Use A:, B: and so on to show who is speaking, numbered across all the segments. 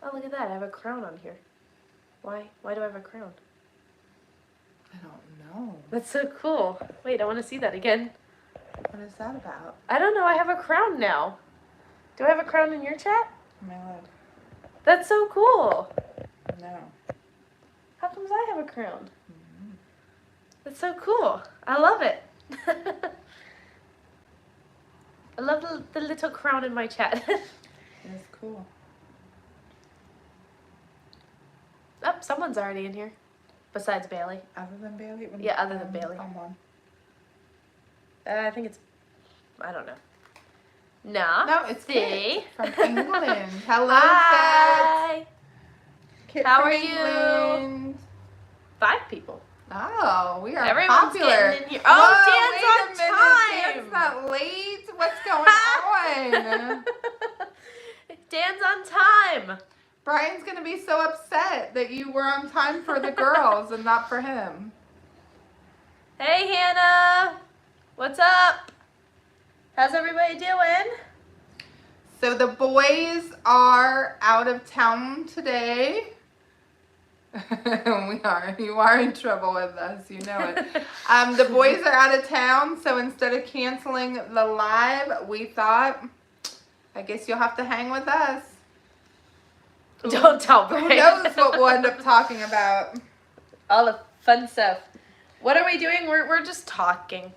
A: Oh, look at that. I have a crown on here. Why? Why do I have a crown?
B: I don't know.
A: That's so cool. Wait, I want to see that again.
B: What is that about?
A: I don't know. I have a crown now. Do I have a crown in your chat?
B: My lord.
A: That's so cool.
B: No.
A: How comes I have a crown? Mm-hmm. That's so cool. I love it. I love the little crown in my chat.
B: It's cool.
A: Oh, someone's already in here. Besides Bailey.
B: Other than Bailey?
A: Yeah, other than Bailey.
B: Come on.
A: I think it's... I don't know. No.
B: No, it's
A: Kit
B: from England. Hello,
A: Hi.
B: Kit.
A: How
B: from
A: are
B: England.
A: you? 5 people.
B: Oh, we are
A: Everyone's
B: popular.
A: getting in here. Oh,
B: Whoa,
A: Dan's on time.
B: Dan's not late. What's going on?
A: Dan's on time.
B: Brian's going to be so upset that you were on time for the girls and not for him.
A: Hey, Hannah. What's up? How's everybody doing?
B: So the boys are out of town today. We are. You are in trouble with us. You know it. The boys are out of town, so instead of canceling the live, we thought, I guess you'll have to hang with us.
A: Don't tell Brian.
B: Who knows what we'll end up talking about.
A: All the fun stuff. What are we doing? We're just talking.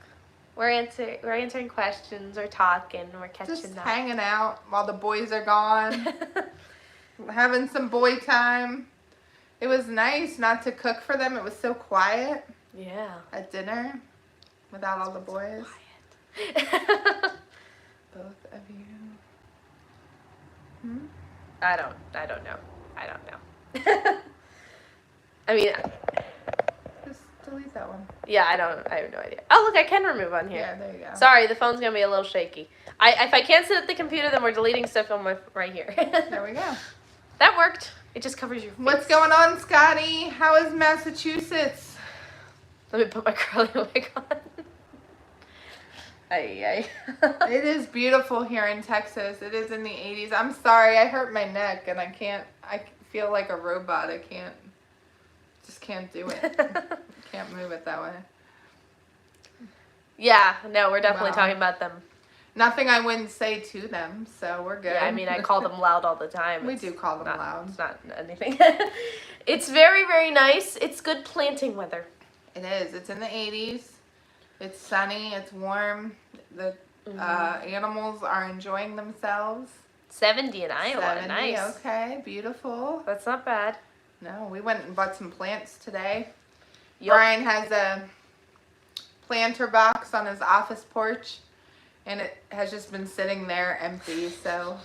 A: We're answering questions. We're talking. We're catching
B: Just
A: up.
B: hanging out while the boys are gone. Having some boy time. It was nice not to cook for them. It was so quiet.
A: Yeah.
B: At dinner. Without all the boys.
A: Quiet.
B: Both of you.
A: I don't know. I don't know. I mean,
B: Just delete that one.
A: yeah, I have no idea. Oh, look, I can remove on here.
B: Yeah, there you go.
A: Sorry, the phone's gonna be a little shaky. If I can't sit at the computer, then we're deleting stuff on my right here.
B: There we go.
A: That worked. It just covers your face.
B: What's going on, Scotty? How is Massachusetts?
A: Let me put my curly wig on. Ay.
B: It is beautiful here in Texas. It is in the 80s. I'm sorry, I hurt my neck and I feel like a robot. Just can't do it. Can't move it that way.
A: Yeah, no, we're definitely
B: Wow.
A: talking about them.
B: Nothing I wouldn't say to them, so we're good.
A: Yeah, I mean, I call them loud all the time.
B: We do call them loud.
A: It's not anything. It's very, very nice. It's good planting weather.
B: It is. It's in the 80s. It's sunny. It's warm. The animals are enjoying themselves.
A: 70 in Iowa.
B: 70,
A: Nice.
B: okay. Beautiful.
A: That's not bad.
B: No, we went and bought some plants today.
A: Yup.
B: Brian has a planter box on his office porch, and it has just been sitting there empty. So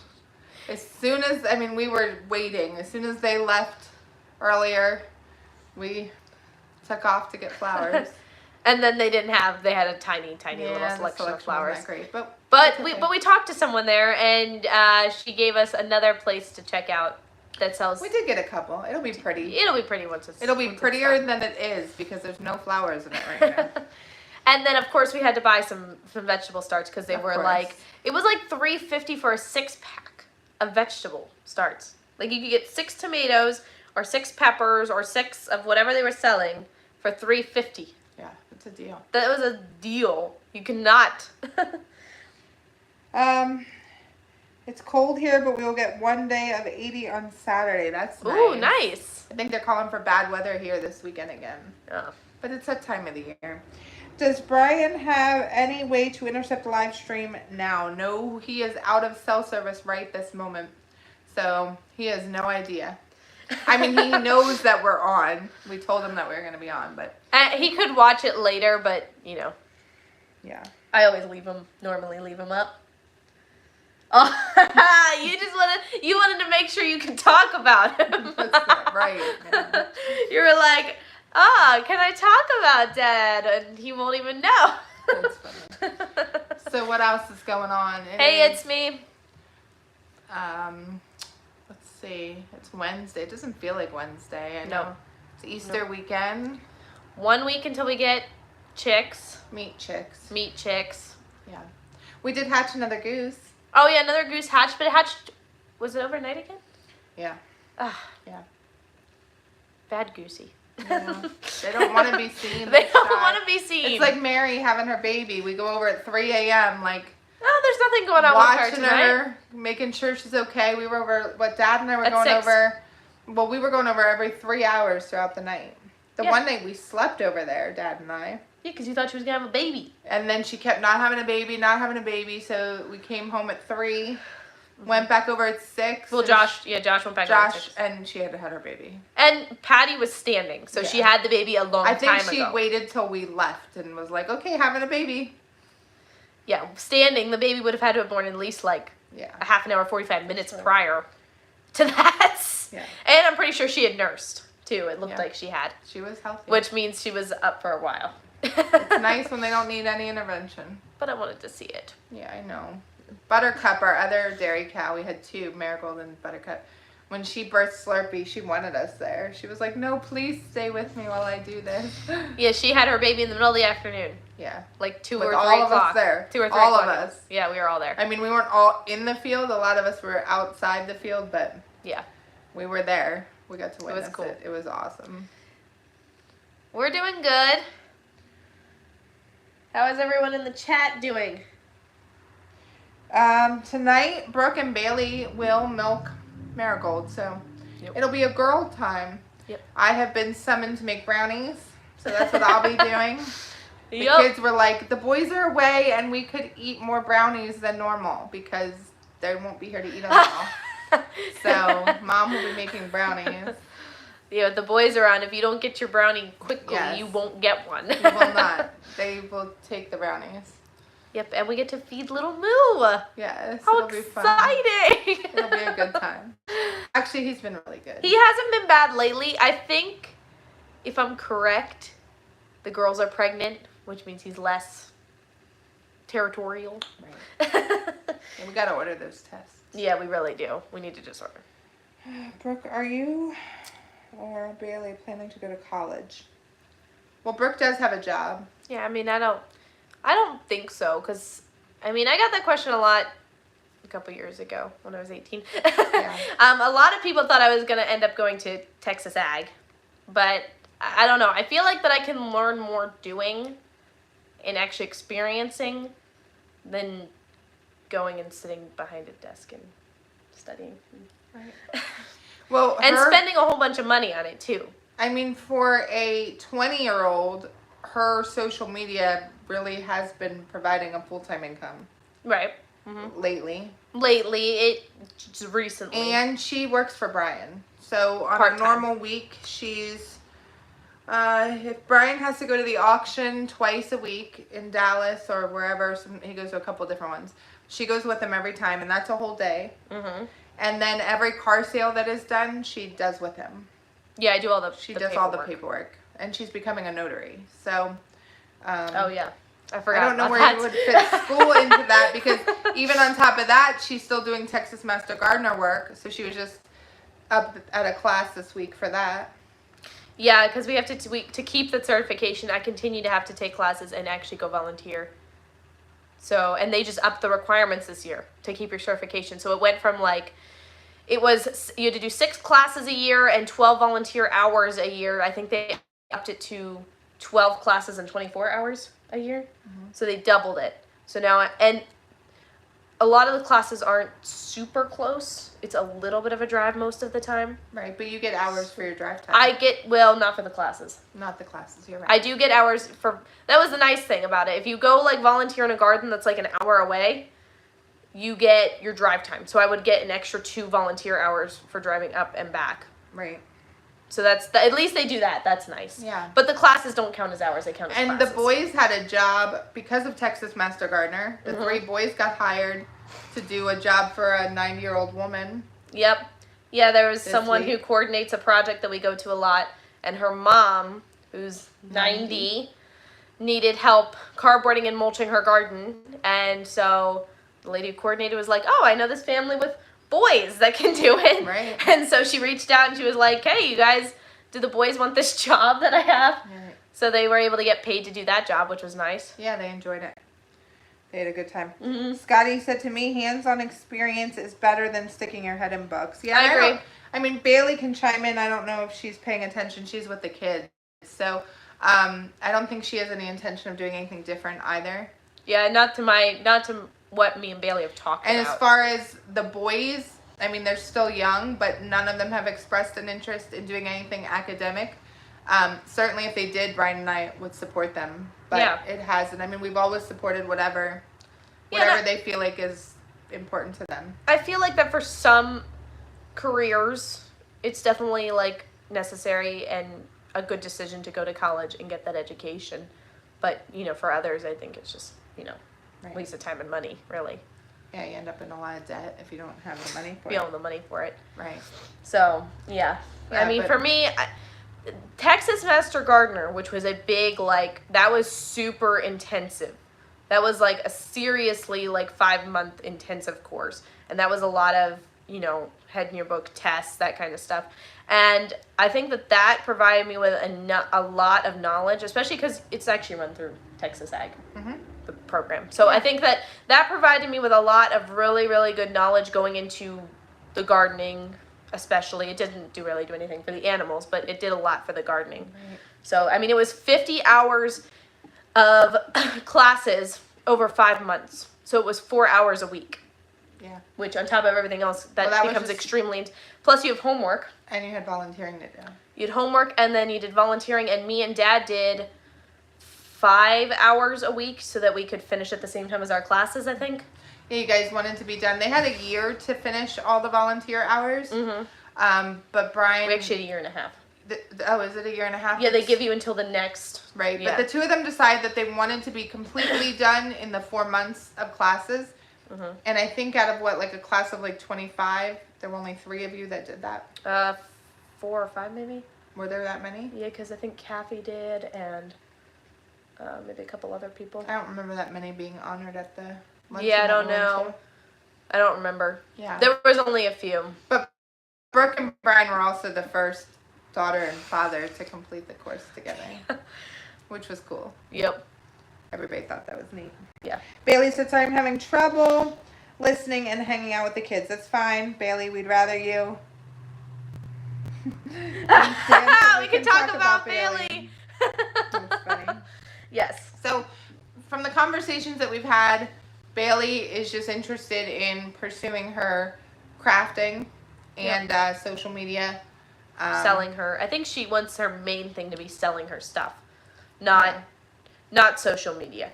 B: as soon as, we were waiting. As soon as they left earlier, we took off to get flowers.
A: And then they had a tiny little
B: the
A: selection of flowers.
B: wasn't that great,
A: But
B: okay.
A: we talked to someone there, and she gave us another place to check out that sells.
B: We did get a couple. It'll be pretty.
A: It'll be pretty once it's.
B: It'll be
A: once it's
B: prettier
A: done.
B: than it is because there's no flowers in it right now.
A: And then of course we had to buy some vegetable starts because they
B: Of
A: were
B: course.
A: like, it was like $3.50 for a 6-pack of vegetable starts. Like you could get 6 tomatoes or 6 peppers or 6 of whatever they were selling for $3.50.
B: Yeah, it's a deal.
A: That was a deal. You cannot.
B: It's cold here, but we'll get one day of 80 on Saturday. That's nice.
A: Ooh, nice.
B: I think they're calling for bad weather here this weekend again.
A: Oh.
B: But it's that time of the year. Does Brian have any way to intercept the live stream now? No, he is out of cell service right this moment. So he has no idea. I mean, he knows that we're on. We told him that we were going to be on, but...
A: He could watch it later, but, you know.
B: Yeah.
A: I always normally leave him up. Oh, you wanted to make sure you could talk about him.
B: That's not right. Yeah.
A: You were like, can I talk about Dad? And he won't even know.
B: That's funny. So what else is going on?
A: It's me.
B: Let's see. It's Wednesday. It doesn't feel like Wednesday. I know.
A: No.
B: It's Easter weekend.
A: 1 week until we get chicks.
B: Meat chicks.
A: Meat chicks.
B: Yeah. We did hatch another goose.
A: Oh, yeah, another goose hatched, but it hatched, was it overnight again?
B: Yeah. Yeah.
A: Bad Goosey.
B: Yeah. They don't want to be seen.
A: They don't want to be seen.
B: It's like Mary having her baby. We go over at 3 a.m. like.
A: Oh, there's nothing going on with her tonight.
B: Watching her, making sure she's okay. We were over. Dad and I were
A: At
B: going
A: 6.
B: over. Well, we were going over every 3 hours throughout the night. The one night we slept over there, Dad and I.
A: Yeah, because you thought she was gonna have a baby.
B: And then she kept not having a baby. So we came home at 3. Went back over at 6.
A: Well, Josh went back over at 6.
B: And she had her baby.
A: And Patty was standing, so she had the baby a long time ago.
B: I think she waited till we left and was like, okay, having a baby.
A: Yeah, standing, the baby would have had to have born at least like a half an hour, 45 minutes prior to that.
B: Yeah.
A: And I'm pretty sure she had nursed, too. It looked like she had.
B: She was healthy.
A: Which means she was up for a while.
B: It's nice when they don't need any intervention.
A: But I wanted to see it.
B: Yeah, I know. Buttercup, our other dairy cow, we had 2, Marigold and Buttercup. When she birthed Slurpee, she wanted us there. She was like, no, please stay with me while I do this.
A: Yeah, she had her baby in the middle of the afternoon.
B: Yeah.
A: Like 2
B: With
A: or 3
B: all
A: o'clock.
B: of us there.
A: 2 or 3
B: all
A: o'clock.
B: of us.
A: Yeah, we were all there.
B: I mean, we weren't all in the field. A lot of us were outside the field, but
A: yeah,
B: we were there. We got to witness
A: it. Was cool.
B: It was awesome.
A: We're doing good. How is everyone in the chat doing?
B: Tonight, Brooke and Bailey will milk Marigold, so it'll be a girl time.
A: Yep.
B: I have been summoned to make brownies, so that's what I'll be doing. The
A: Yep.
B: kids were like, the boys are away and we could eat more brownies than normal because they won't be here to eat them all. So Mom will be making brownies.
A: Yeah, the boys are on. If you don't get your brownie quickly, you won't get one.
B: You will not. They will take the brownies.
A: Yep, and we get to feed little Moo.
B: Yes,
A: How
B: it'll be fun.
A: exciting!
B: It'll be a good time. Actually, he's been really good.
A: He hasn't been bad lately. I think, if I'm correct, the girls are pregnant, which means he's less territorial.
B: Right. Yeah, we gotta order those tests.
A: Yeah, we really do. We need to just order.
B: Brooke, are you or Bailey planning to go to college? Well, Brooke does have a job.
A: Yeah, I mean, I don't think so, because, I mean, I got that question a lot a couple years ago when I was 18.
B: Yeah.
A: A lot of people thought I was going to end up going to Texas Ag, but I don't know. I feel like that I can learn more doing and actually experiencing than going and sitting behind a desk and studying.
B: Right. Well,
A: and spending a whole bunch of money on it, too.
B: I mean, for a 20-year-old, her social media really has been providing a full-time income.
A: Right.
B: Mm-hmm. Lately,
A: just recently.
B: And she works for Brian. So on
A: Part-time.
B: a normal week, she's, if Brian has to go to the auction twice a week in Dallas or wherever, he goes to a couple different ones. She goes with him every time, and that's a whole day. Mm-hmm. And then every car sale that is done, she does with him.
A: Yeah, I do all the
B: She does all the paperwork. And she's becoming a notary. So,
A: oh, yeah. I forgot.
B: I don't know
A: about
B: where
A: that.
B: you would fit school into that, because even on top of that, she's still doing Texas Master Gardener work. So she was just up at a class this week for that.
A: Yeah, because we have to keep the certification. I continue to have to take classes and actually go volunteer. So, and they just upped the requirements this year to keep your certification. So it went from you had to do 6 classes a year and 12 volunteer hours a year. I think they upped it to 12 classes and 24 hours a year. Mm-hmm. So they doubled it. So now, and a lot of the classes aren't super close. It's a little bit of a drive most of the time.
B: Right, but you get hours for your drive time.
A: Not for the classes.
B: Not the classes, you're right.
A: I do get hours that was the nice thing about it. If you go volunteer in a garden that's an hour away, you get your drive time. So I would get an extra 2 volunteer hours for driving up and back.
B: Right.
A: So at least they do that. That's nice.
B: Yeah.
A: But the classes don't count as hours. They count as classes.
B: And the boys had a job because of Texas Master Gardener. The 3 boys got hired to do a job for a 90-year-old woman.
A: Yep. Yeah, there was someone who coordinates a project that we go to a lot, and her mom, who's 90, needed help cardboarding and mulching her garden. And so the lady who coordinated was like, oh, I know this family with boys that can do it.
B: Right.
A: And so she reached out and she was like, hey, you guys, do the boys want this job that I have?
B: Right.
A: So they were able to get paid to do that job, which was nice.
B: Yeah, they enjoyed it. They had a good time.
A: Mm-hmm.
B: Scotty said to me, hands-on experience is better than sticking your head in books. Yeah,
A: I agree.
B: I mean, Bailey can chime in. I don't know if she's paying attention. She's with the kids. So I don't think she has any intention of doing anything different either.
A: Yeah, not to what me and Bailey have talked
B: And
A: about.
B: as far as the boys, I mean, they're still young, but none of them have expressed an interest in doing anything academic. Certainly if they did, Brian and I would support them. But it hasn't. I mean, we've always supported whatever they feel like is important to them.
A: I feel like that for some careers, it's definitely like necessary and a good decision to go to college and get that education. But, for others, I think it's just, waste of time and money, really.
B: Yeah, you end up in a lot of debt if you don't have the money for
A: You don't have the money for it.
B: Right.
A: So, yeah. I mean, for me, Texas Master Gardener, which was a big, that was super intensive. That was, a seriously, 5-month intensive course. And that was a lot of, head in your book tests, that kind of stuff. And I think that provided me with a lot of knowledge, especially because it's actually run through Texas Ag, the program. So I think that provided me with a lot of really, really good knowledge going into the gardening, especially. It didn't really do anything for the animals, but it did a lot for the gardening. Right. So, I mean, it was 50 hours of classes over 5 months. So it was 4 hours a week.
B: Yeah. Which
A: on top of everything else, that becomes extremely... Plus you have homework.
B: And you had volunteering to do.
A: You had homework, and then you did volunteering, and me and Dad did 5 hours a week so that we could finish at the same time as our classes, I think.
B: Yeah, you guys wanted to be done. They had a year to finish all the volunteer hours. Mm-hmm. But Brian...
A: We actually had a year and a half.
B: Is it a year and a half?
A: Yeah, they give you until the next...
B: Right, but the two of them decided that they wanted to be completely done in the 4 months of classes. Mm-hmm. And I think out of a class of 25, there were only 3 of you that did that.
A: 4 or 5 maybe.
B: Were there that many?
A: Yeah, because I think Kathy did, and maybe a couple other people.
B: I don't remember that many being honored at the luncheon.
A: Yeah, I don't know. I don't remember.
B: Yeah.
A: There was only a few.
B: But Brooke and Brian were also the first daughter and father to complete the course together, which was cool.
A: Yep.
B: Everybody thought that was neat.
A: Yeah.
B: Bailey said, sorry, I'm having trouble listening and hanging out with the kids. That's fine, Bailey. We'd rather you.
A: We can talk about Bailey.
B: That's funny.
A: Yes.
B: So, from the conversations that we've had, Bailey is just interested in pursuing her crafting and social media.
A: Selling her. I think she wants her main thing to be selling her stuff, not social media.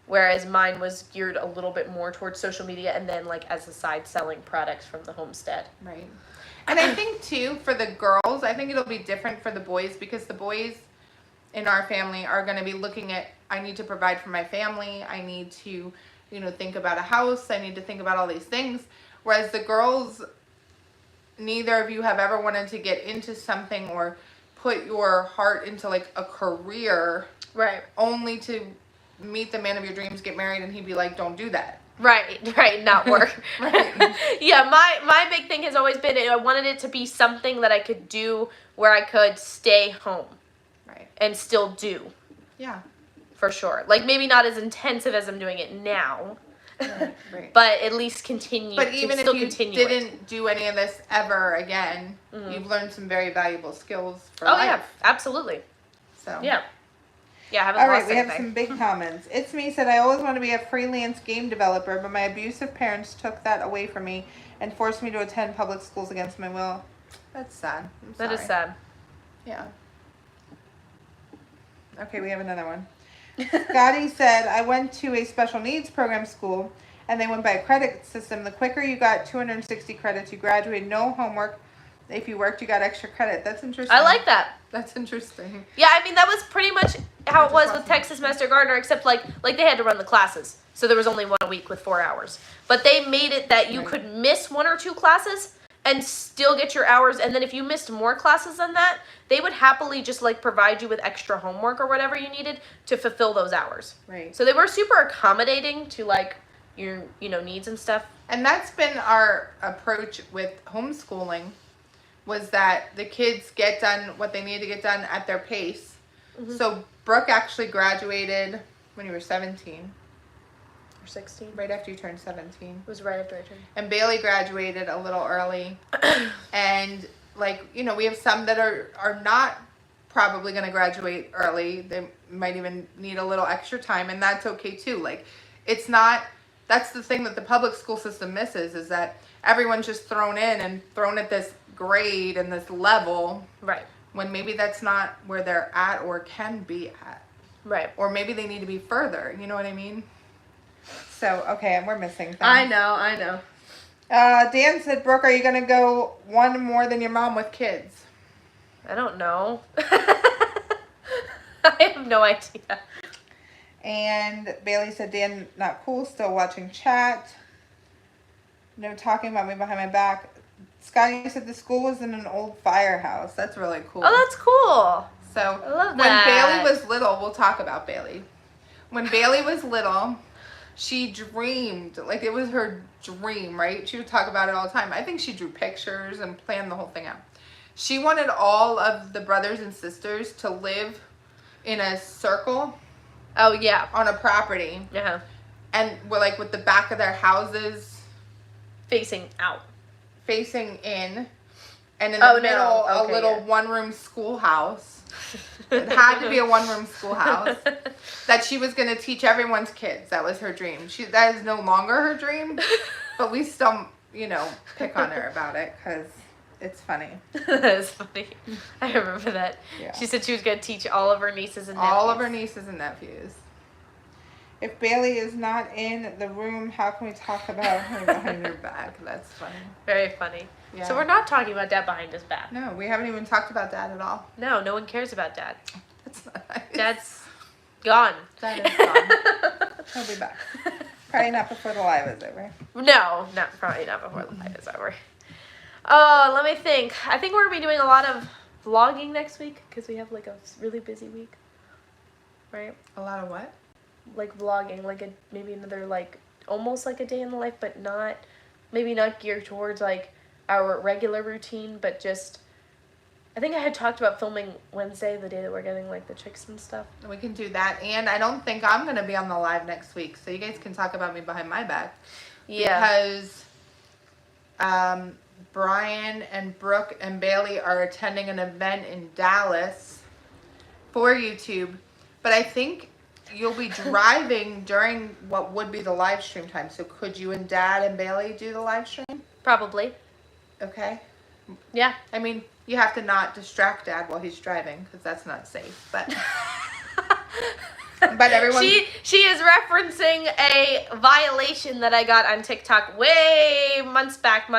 A: Whereas mine was geared a little bit more towards social media and then as a side selling products from the homestead.
B: Right. And I think too, for the girls, I think it'll be different for the boys because the boys in our family are going to be looking at, I need to provide for my family. I need to, think about a house. I need to think about all these things. Whereas the girls, neither of you have ever wanted to get into something or put your heart into a career.
A: Right.
B: Only to meet the man of your dreams, get married, and he'd be like, don't do that.
A: Right, not work.
B: Right.
A: Yeah, my big thing has always been I wanted it to be something that I could do where I could stay home.
B: Right.
A: And still do.
B: Yeah.
A: For sure. Maybe not as intensive as I'm doing it now.
B: Right.
A: But at least continue.
B: But even if you didn't do any of this ever again, you've learned some very valuable skills for life. Oh, yeah,
A: absolutely.
B: So.
A: Yeah. Yeah, I haven't
B: lost
A: anything.
B: We have some big comments. It's Me said, I always want to be a freelance game developer, but my abusive parents took that away from me and forced me to attend public schools against my will. That's sad.
A: That is sad.
B: Yeah. Okay, we have another one. Scotty said, I went to a special needs program school, and they went by a credit system. The quicker you got 260 credits, you graduated, no homework. If you worked, you got extra credit. That's interesting.
A: I like that.
B: That's interesting.
A: Yeah, I mean, that was pretty much how it was with Texas Master Gardener, except like they had to run the classes. So there was only 1 week with 4 hours. But they made it that you could miss 1 or 2 classes and still get your hours. And then if you missed more classes than that, they would happily just provide you with extra homework or whatever you needed to fulfill those hours.
B: Right.
A: So they were super accommodating to your needs and stuff.
B: And that's been our approach with homeschooling, was that the kids get done what they need to get done at their pace. Mm-hmm. So Brooke actually graduated when you were 17.
A: Or 16.
B: Right after you turned 17.
A: It was right after I turned.
B: And Bailey graduated a little early. And like, you know, we have some that are not probably going to graduate early. They might even need a little extra time, and that's okay too. Like, it's not, that's the thing that the public school system misses, is that everyone's just thrown in and thrown at this grade and this level.
A: Right.
B: When maybe that's not where they're at or can be at.
A: Right.
B: Or maybe they need to be further. You know what I mean? So, okay, we're missing things.
A: I know.
B: Dan said, Brooke, are you going to go one more than your mom with kids?
A: I don't know. I have no idea.
B: And Bailey said, Dan, not cool, still watching chat. No talking about me behind my back. Scotty said the school was in an old firehouse. That's really cool.
A: Oh, that's cool.
B: So,
A: I love
B: when
A: that.
B: Bailey was little, we'll talk about Bailey. When Bailey was little, she dreamed, like it was her dream, right? She would talk about it all the time. I think she drew pictures and planned the whole thing out. She wanted all of the brothers and sisters to live in a circle.
A: Oh, yeah.
B: On a property.
A: Yeah.
B: And we're like with the back of their houses
A: facing out.
B: Facing in. And in the middle, a little one-room schoolhouse. It had to be a one-room schoolhouse. That she was going to teach everyone's kids. That was her dream. That is no longer her dream. But we still, you know, pick on her about it because it's funny.
A: That is funny. I remember that.
B: Yeah.
A: She said she was going to teach all of her nieces and nephews.
B: All of her nieces and nephews. If Bailey is not in the room, how can we talk about her behind your back? That's funny.
A: Very funny.
B: Yeah.
A: So we're not talking about Dad behind his back.
B: No, we haven't even talked about Dad at all.
A: No, no one cares about Dad.
B: That's not nice.
A: Dad's gone.
B: Dad is gone. He'll be back. Probably not before the live is over.
A: No, probably not before the live is over. Oh, let me think. I think we're going to be doing a lot of vlogging next week because we have like a really busy week. Right?
B: A lot of what?
A: Like vlogging, like maybe another like almost like a day in the life, but not, maybe not geared towards like our regular routine, but just, I think I had talked about filming Wednesday, the day that we're getting like the chicks and stuff.
B: We can do that, and I don't think I'm going to be on the live next week, so you guys can talk about me behind my back.
A: Yeah.
B: Because Brian and Brooke and Bailey are attending an event in Dallas for YouTube, but I think you'll be driving during what would be the live stream time. So could you and Dad and Bailey do the live stream?
A: Probably.
B: Okay.
A: Yeah.
B: I mean, you have to not distract Dad while he's driving because that's not safe. But but everyone.
A: She is referencing a violation that I got on TikTok way months back.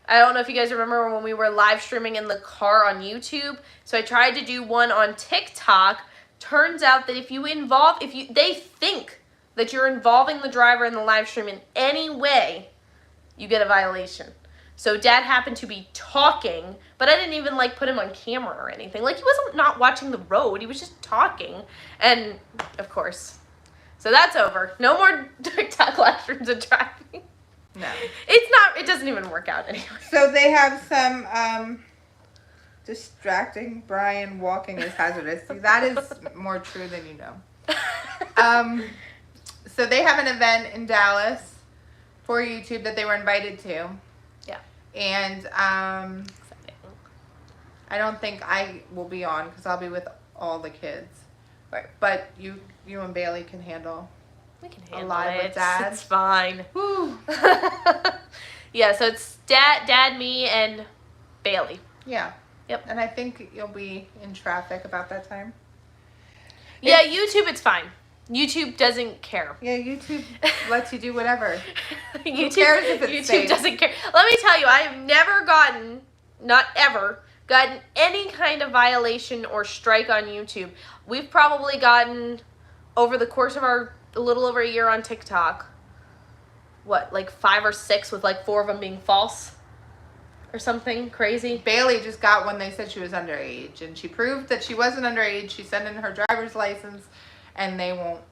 A: I don't know if you guys remember when we were live streaming in the car on YouTube. So I tried to do one on TikTok. Turns out that they think that you're involving the driver in the live stream in any way, you get a violation. So Dad happened to be talking, but I didn't even like put him on camera or anything. Like, he wasn't not watching the road, he was just talking. And of course, so that's over. No more TikTok live streams of driving.
B: No.
A: It doesn't even work out anyway.
B: So they have some distracting Brian walking is hazardous. See, that is more true than you know. So they have an event in Dallas for YouTube that they were invited to.
A: Yeah.
B: And I don't think I will be on because I'll be with all the kids.
A: Right.
B: But you and Bailey can handle.
A: We can handle
B: live
A: it.
B: with Dad.
A: It's fine.
B: Woo.
A: Yeah, so it's Dad, me, and Bailey.
B: Yeah.
A: Yep.
B: And I think you'll be in traffic about that time.
A: Yeah, YouTube, it's fine. YouTube doesn't care.
B: Yeah, YouTube lets you do whatever.
A: YouTube,
B: Who cares if it's
A: YouTube
B: safe?
A: doesn't care. Let me tell you, I have never gotten, not ever, gotten any kind of violation or strike on YouTube. We've probably gotten, over the course of our a little over a year on TikTok, what, like 5 or 6 with like 4 of them being false? Or something crazy.
B: Bailey just got one. They said she was underage, and she proved that she wasn't underage. She sent in her driver's license, and they won't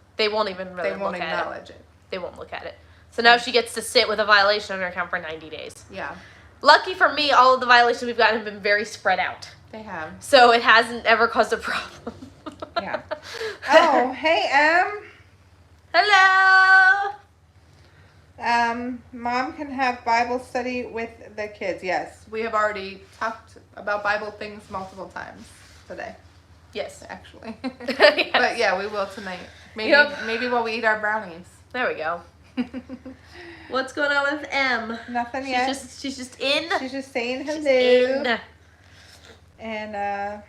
A: even really look at
B: acknowledge it.
A: They won't look at it. So now she gets to sit with a violation on her account for 90 days.
B: Yeah.
A: Lucky for me, all of the violations we've gotten have been very spread out.
B: They have.
A: So it hasn't ever caused a problem.
B: Yeah. Oh, hey,
A: Hello.
B: Mom can have Bible study with the kids. Yes, we have already talked about Bible things multiple times today.
A: Yes.
B: Actually.
A: Yes.
B: But yeah, we will tonight. Maybe maybe while we eat our brownies.
A: There we go. What's going on with M?
B: Nothing yet.
A: She's just in.
B: She's just saying hello.
A: She's in.
B: And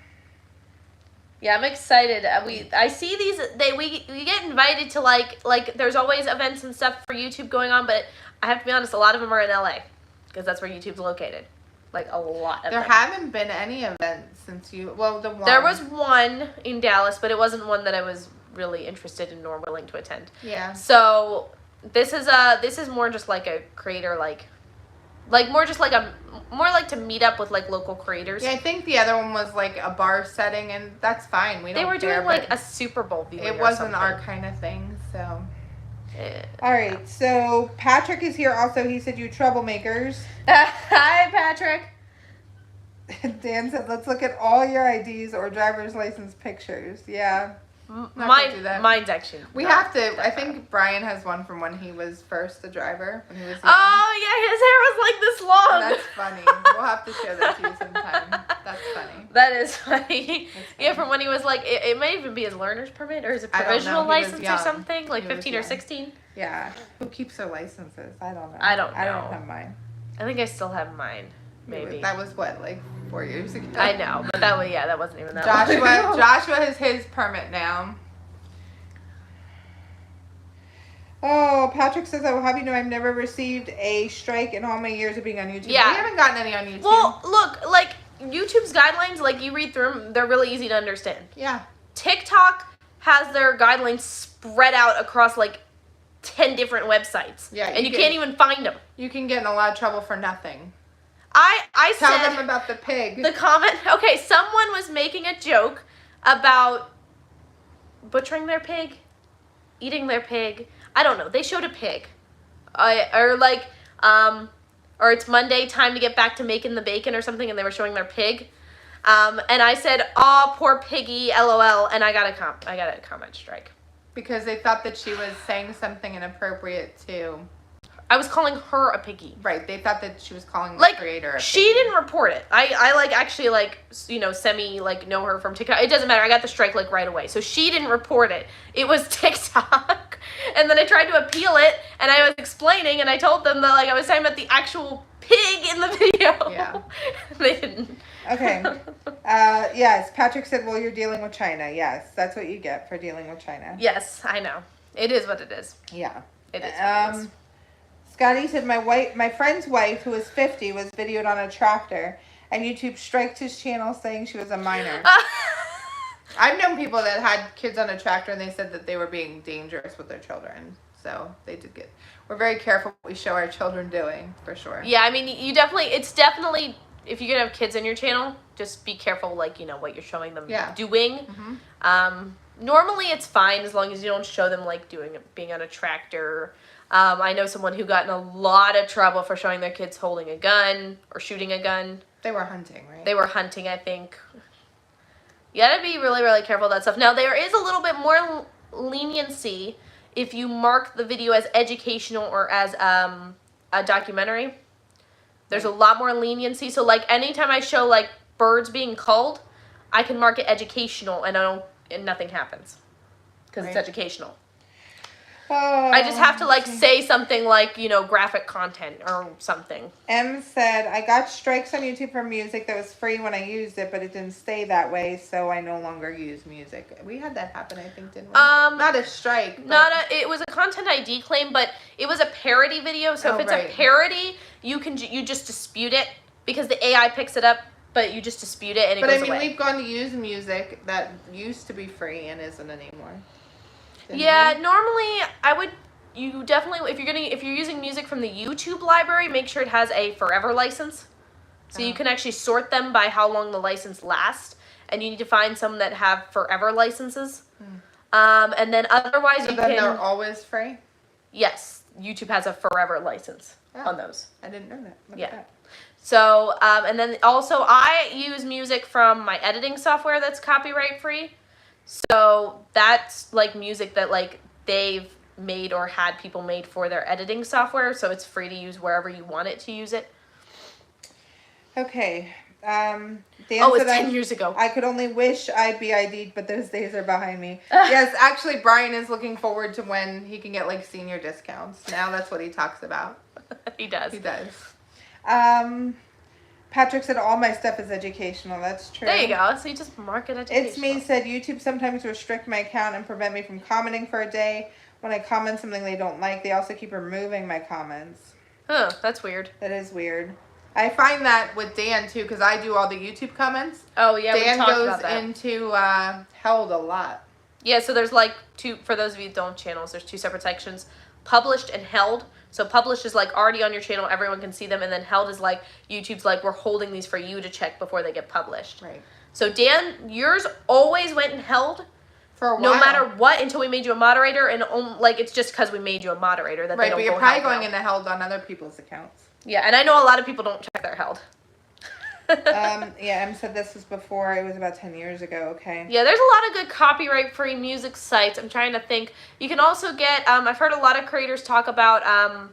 A: yeah, I'm excited. I see these. We get invited to like there's always events and stuff for YouTube going on, but I have to be honest, a lot of them are in LA because that's where YouTube's located. Like a lot of
B: there
A: them.
B: haven't been any events since the one.
A: There was one in Dallas, but it wasn't one that I was really interested in nor willing to attend.
B: Yeah.
A: So this is more just like a creator like more just like more like to meet up with like local creators.
B: Yeah, I think the other one was like a bar setting, and that's fine.
A: They were doing like a Super Bowl viewing.
B: It wasn't our kind of thing, so.
A: Yeah.
B: All right, so Patrick is here also. He said, "You troublemakers."
A: Hi, Patrick.
B: Dan said, "Let's look at all your IDs or driver's license pictures." Yeah.
A: Mine's actually.
B: We have to. I think Brian has one from when he was first a driver. When he was young.
A: Oh yeah, his hair was like this long.
B: That's funny. We'll have to show that to you sometime. That's funny.
A: That is funny. Yeah, from when he was like, it may even be his learner's permit or his provisional license or something, like 15 or 16.
B: Yeah. Who keeps their licenses? I don't know.
A: I don't know.
B: I don't have mine.
A: I think I still have mine. Maybe.
B: That was what, like 4 years ago?
A: I know, but that wasn't even that long ago.
B: Joshua has his permit now. Oh, Patrick says, I will have you know I've never received a strike in all my years of being on YouTube.
A: Yeah.
B: We haven't gotten any on YouTube.
A: Well, look, like, YouTube's guidelines, like, you read through them, they're really easy to understand.
B: Yeah.
A: TikTok has their guidelines spread out across, like, 10 different websites.
B: Yeah.
A: And you can't even find them.
B: You can get in a lot of trouble for nothing.
A: I
B: Tell
A: said...
B: them about the pig.
A: The comment... Okay, someone was making a joke about butchering their pig, eating their pig... I don't know. They showed a pig. Or it's Monday, time to get back to making the bacon or something, and they were showing their pig. And I said, "Aw, poor piggy, LOL," and I got a comment strike.
B: Because they thought that she was saying something inappropriate too.
A: I was calling her a piggy.
B: Right. They thought that she was calling the creator a piggy.
A: She didn't report it. I like actually like, you know, semi like know her from TikTok. It doesn't matter. I got the strike like right away. So she didn't report it. It was TikTok. And then I tried to appeal it and I was explaining and I told them that like I was talking about the actual pig in the video.
B: Yeah.
A: They didn't.
B: Okay. Yes. Patrick said, well, you're dealing with China. Yes. That's what you get for dealing with China.
A: Yes, I know. It is what it is.
B: Yeah.
A: It is what it is.
B: Scotty said, my friend's wife, who is 50, was videoed on a tractor, and YouTube striked his channel saying she was a minor. I've known people that had kids on a tractor, and they said that they were being dangerous with their children. So they did get... We're very careful what we show our children doing, for sure.
A: Yeah, I mean, it's definitely... If you're going to have kids on your channel, just be careful, like, you know, what you're showing them doing. Mm-hmm. Normally, it's fine as long as you don't show them, like, being on a tractor. I know someone who got in a lot of trouble for showing their kids holding a gun or shooting a gun.
B: They were hunting, right?
A: They were hunting, I think. You gotta be really, really careful with that stuff. Now, there is a little bit more leniency if you mark the video as educational or as a documentary. There's a lot more leniency. So, like, anytime I show, like, birds being culled, I can mark it educational and nothing happens. Because it's educational. I just have to, like, say something like, you know, graphic content or something.
B: M said, I got strikes on YouTube for music that was free when I used it, but it didn't stay that way, so I no longer use music. We had that happen, I think, didn't we? Not a strike.
A: It was a content ID claim, but it was a parody video, so if it's a parody, you just dispute it, because the AI picks it up, but you just dispute it and it goes away.
B: But I mean, we've gone to use music that used to be free and isn't anymore.
A: Yeah, normally if you're using music from the YouTube library, make sure it has a forever license. So you can actually sort them by how long the license lasts, and you need to find some that have forever licenses. And then otherwise
B: they're always free?
A: Yes, YouTube has a forever license on those.
B: I didn't know that. Look
A: yeah.
B: at that.
A: So, and then also I use music from my editing software that's copyright free. So that's like music that like they've made or had people made for their editing software, so it's free to use wherever you want it to use it.
B: Okay. Dan
A: Oh, it's
B: said
A: 10 years ago.
B: I could only wish I'd be ID'd, but those days are behind me. Yes, actually, Brian is looking forward to when he can get like senior discounts. Now that's what he talks about.
A: He does.
B: He does. Patrick said all my stuff is educational. That's true.
A: There you go. So you just mark it educational.
B: It's me said YouTube sometimes restrict my account and prevent me from commenting for a day. When I comment something they don't like, they also keep removing my comments.
A: Huh, that's weird.
B: That is weird. I find that with Dan too, because I do all the YouTube comments.
A: Oh yeah,
B: Dan
A: we talked
B: goes
A: about that.
B: into held a lot.
A: Yeah, so there's like two, for those of you who don't channels, there's two separate sections. Published and held. So published is like already on your channel, everyone can see them, and then held is like YouTube's like, we're holding these for you to check before they get published.
B: Right.
A: So Dan, yours always went in held.
B: For a while.
A: No matter what, until we made you a moderator, and like it's just because we made you a moderator that
B: right,
A: they don't
B: but you're
A: go
B: probably
A: held
B: going
A: now.
B: into held on other people's accounts.
A: Yeah, and I know a lot of people don't check their held.
B: Yeah, Em said this was before. It was about 10 years ago. Okay.
A: Yeah, there's a lot of good copyright-free music sites. I'm trying to think. You can also get. I've heard a lot of creators talk about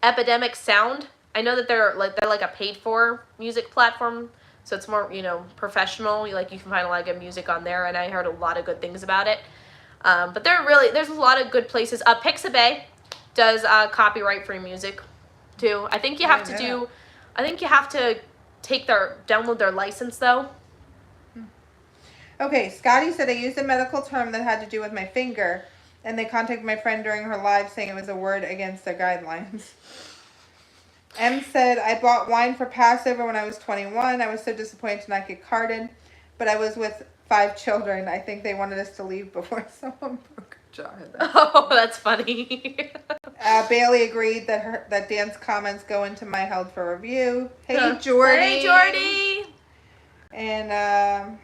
A: Epidemic Sound. I know that they're like a paid-for music platform, so it's more professional. You can find a lot of good music on there, and I heard a lot of good things about it. But there's a lot of good places. Pixabay does copyright-free music too. I think you have to do. I think you have to download their license though.
B: Okay, Scotty said I used a medical term that had to do with my finger, and they contacted my friend during her live saying it was a word against their guidelines. M said I bought wine for Passover when I was 21. I was so disappointed to not get carded, but I was with 5 children. I think they wanted us to leave before someone broke a jar.
A: Oh, that's funny.
B: Bailey agreed that Dan's comments go into my held for review. Hey, Jordy.
A: Hey, Jordy.
B: And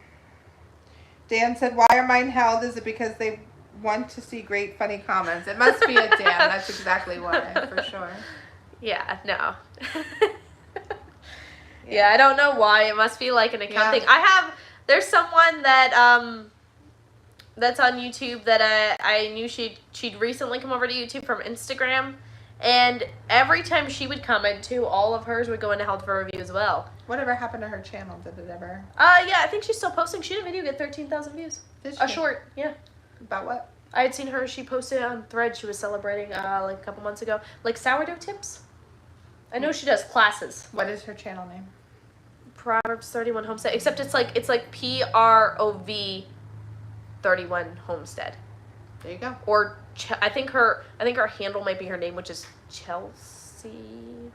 B: Dan said, why are mine held? Is it because they want to see great, funny comments? It must be a Dan. That's exactly why, for sure.
A: Yeah, no. Yeah, I don't know why. It must be like an account thing. There's someone that that's on YouTube that I knew she'd recently come over to YouTube from Instagram, and every time she would comment too, all of hers would go into held for review as well.
B: Whatever happened to her channel? Did it ever?
A: Yeah, I think she's still posting. She had a video get 13,000 views.
B: Did she?
A: A short, yeah.
B: About what?
A: I had seen her. She posted on Thread. She was celebrating like a couple months ago, like sourdough tips. I know she does classes.
B: What is her channel name?
A: Proverbs 31 Homestead. Except it's like PROV 31 Homestead.
B: There you go.
A: Or I think her handle might be her name, which is Chelsea.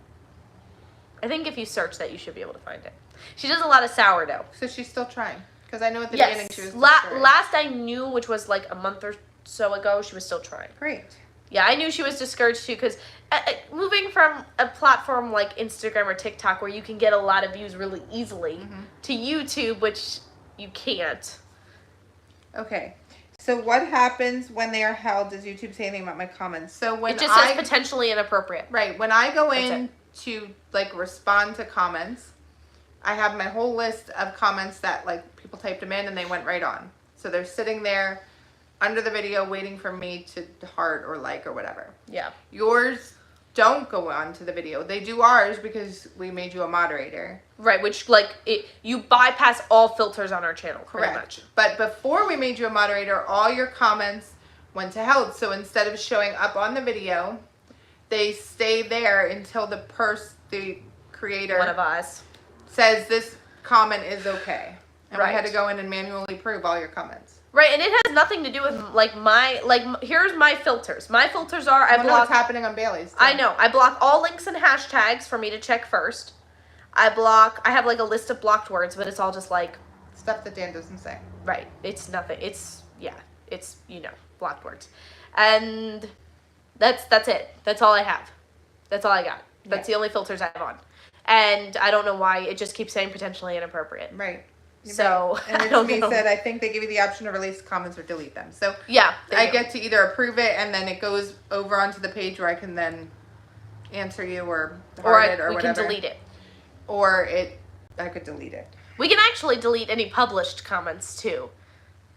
A: I think if you search that, you should be able to find it. She does a lot of sourdough.
B: So she's still trying. Because I know at the
A: Yes.
B: beginning she was
A: Last I knew, which was like a month or so ago, she was still trying.
B: Great.
A: Yeah, I knew she was discouraged too, because moving from a platform like Instagram or TikTok where you can get a lot of views really easily to YouTube, which you can't.
B: Okay. So what happens when they are held? Does YouTube say anything about my comments? So when
A: It just says potentially inappropriate.
B: Right. When I go
A: That's
B: in to respond to comments, I have my whole list of comments that people typed them in and they went right on. So they're sitting there under the video waiting for me to heart or like or whatever.
A: Yeah.
B: Yours don't go on to the video. They do ours because we made you a moderator.
A: Right, which you bypass all filters on our channel, pretty much.
B: But before we made you a moderator, all your comments went to held. So instead of showing up on the video, they stay there until the creator,
A: One of us,
B: says this comment is okay. And
A: Right.
B: we had to go in and manually prove all your comments.
A: Right, and it has nothing to do with here's my filters. My filters are
B: I know what's happening on Bailey's. Too.
A: I know. I block all links and hashtags for me to check first. I have a list of blocked words, but it's all just
B: stuff that Dan doesn't say.
A: right. It's nothing. It's blocked words. And that's it. That's all I have. That's all I got. That's the only filters I have on. And I don't know why it just keeps saying potentially inappropriate.
B: Right.
A: So
B: right. And
A: I don't
B: then
A: know.
B: said I think they give you the option to release comments or delete them. So
A: yeah,
B: I get to either approve it and then it goes over onto the page where I can then answer you or heart it or
A: we
B: whatever.
A: can delete it.
B: Or I could delete it.
A: We can actually delete any published comments too,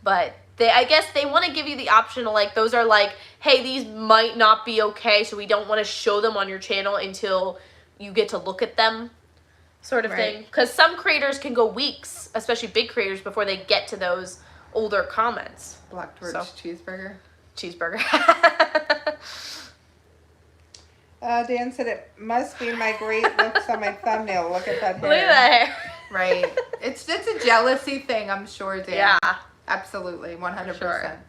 A: but I guess they want to give you the option of like, those are like, hey, these might not be okay, so we don't want to show them on your channel until you get to look at them, sort of thing. Because some creators can go weeks, especially big creators, before they get to those older comments.
B: Black Torch cheeseburger.
A: Cheeseburger.
C: Dan said it must be my great looks on my thumbnail. Look at that hair.
A: Look at that hair.
B: Right. It's a jealousy thing, I'm sure, Dan.
A: Yeah.
B: Absolutely, 100%.
A: Sure.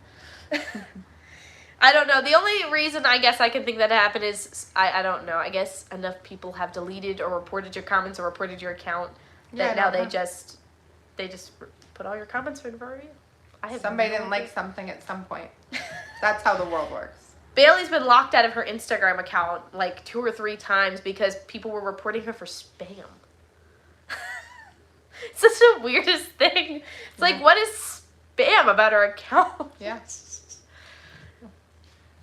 A: I don't know. The only reason I guess I can think that happened is, I don't know. I guess enough people have deleted or reported your comments or reported your account that now they just put all your comments in for review.
B: Somebody didn't like something at some point. That's how the world works.
A: Bailey's been locked out of her Instagram account like 2 or 3 times because people were reporting her for spam. It's such the weirdest thing. It's like, what is spam about her account?
B: Yeah.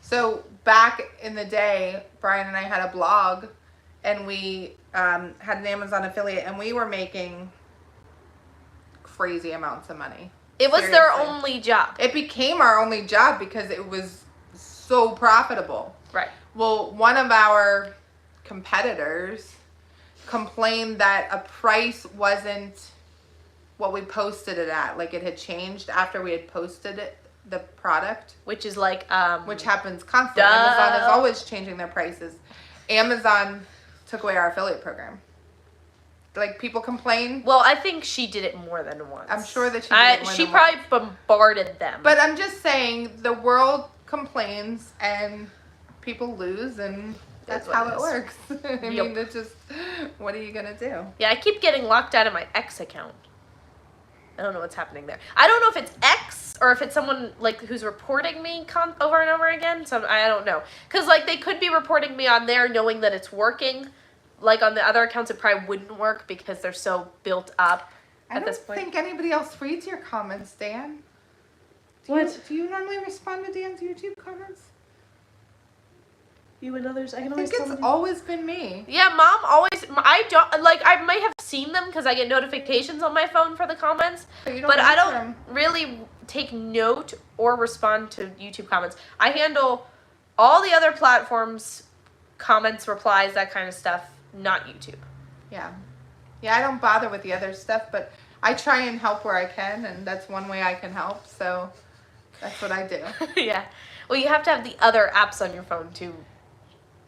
B: So back in the day, Brian and I had a blog, and we had an Amazon affiliate, and we were making crazy amounts of money.
A: It was their only job.
B: It became our only job because it was so profitable.
A: Right.
B: Well, one of our competitors complained that a price wasn't what we posted it at. Like, it had changed after we had posted it, the product.
A: Which is like,
B: which happens constantly. Amazon is always changing their prices. Amazon took away our affiliate program. Like, people complain.
A: Well, I think she did it more than once.
B: I'm sure that she did it more
A: she
B: than
A: probably
B: once.
A: bombarded them.
B: But I'm just saying, the world complains and people lose, and that's how it works. I mean, it's just, what are you going to do?
A: Yeah, I keep getting locked out of my X account. I don't know what's happening there. I don't know if it's X or if it's someone like who's reporting me over and over again. So I don't know. Because like they could be reporting me on there knowing that it's working. Like on the other accounts it probably wouldn't work because they're so built up at this point.
B: I don't think anybody else reads your comments, Dan. Do you normally respond to Dan's YouTube comments?
A: You and others, I
B: think it's always been me.
A: Yeah, Mom always, I don't, like, I might have seen them because I get notifications on my phone for the comments, but I don't really take note or respond to YouTube comments. I handle all the other platforms, comments, replies, that kind of stuff, not YouTube.
B: Yeah. Yeah, I don't bother with the other stuff, but I try and help where I can, and that's one way I can help, so that's what I do.
A: Yeah. Well, you have to have the other apps on your phone, too.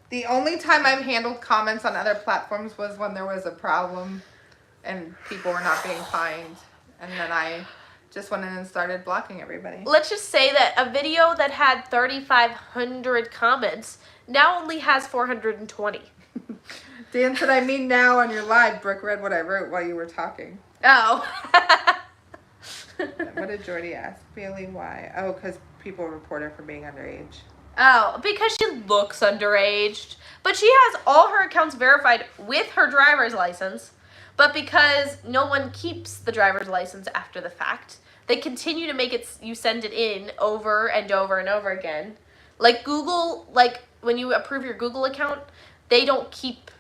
B: The only time I've handled comments on other platforms was when there was a problem and people were not being kind. And then I just went in and started blocking everybody.
A: Let's just say that a video that had 3,500 comments now only has 420.
B: Dan said, I mean now on your live, Brooke read what I wrote while you were talking.
A: Oh.
B: What did Jordy ask? Bailey, why? Oh, because people report her for being underage.
A: Oh, because she looks underage. But she has all her accounts verified with her driver's license. But because no one keeps the driver's license after the fact, they continue to make it, you send it in over and over and over again. Like Google, like when you approve your Google account, they don't keep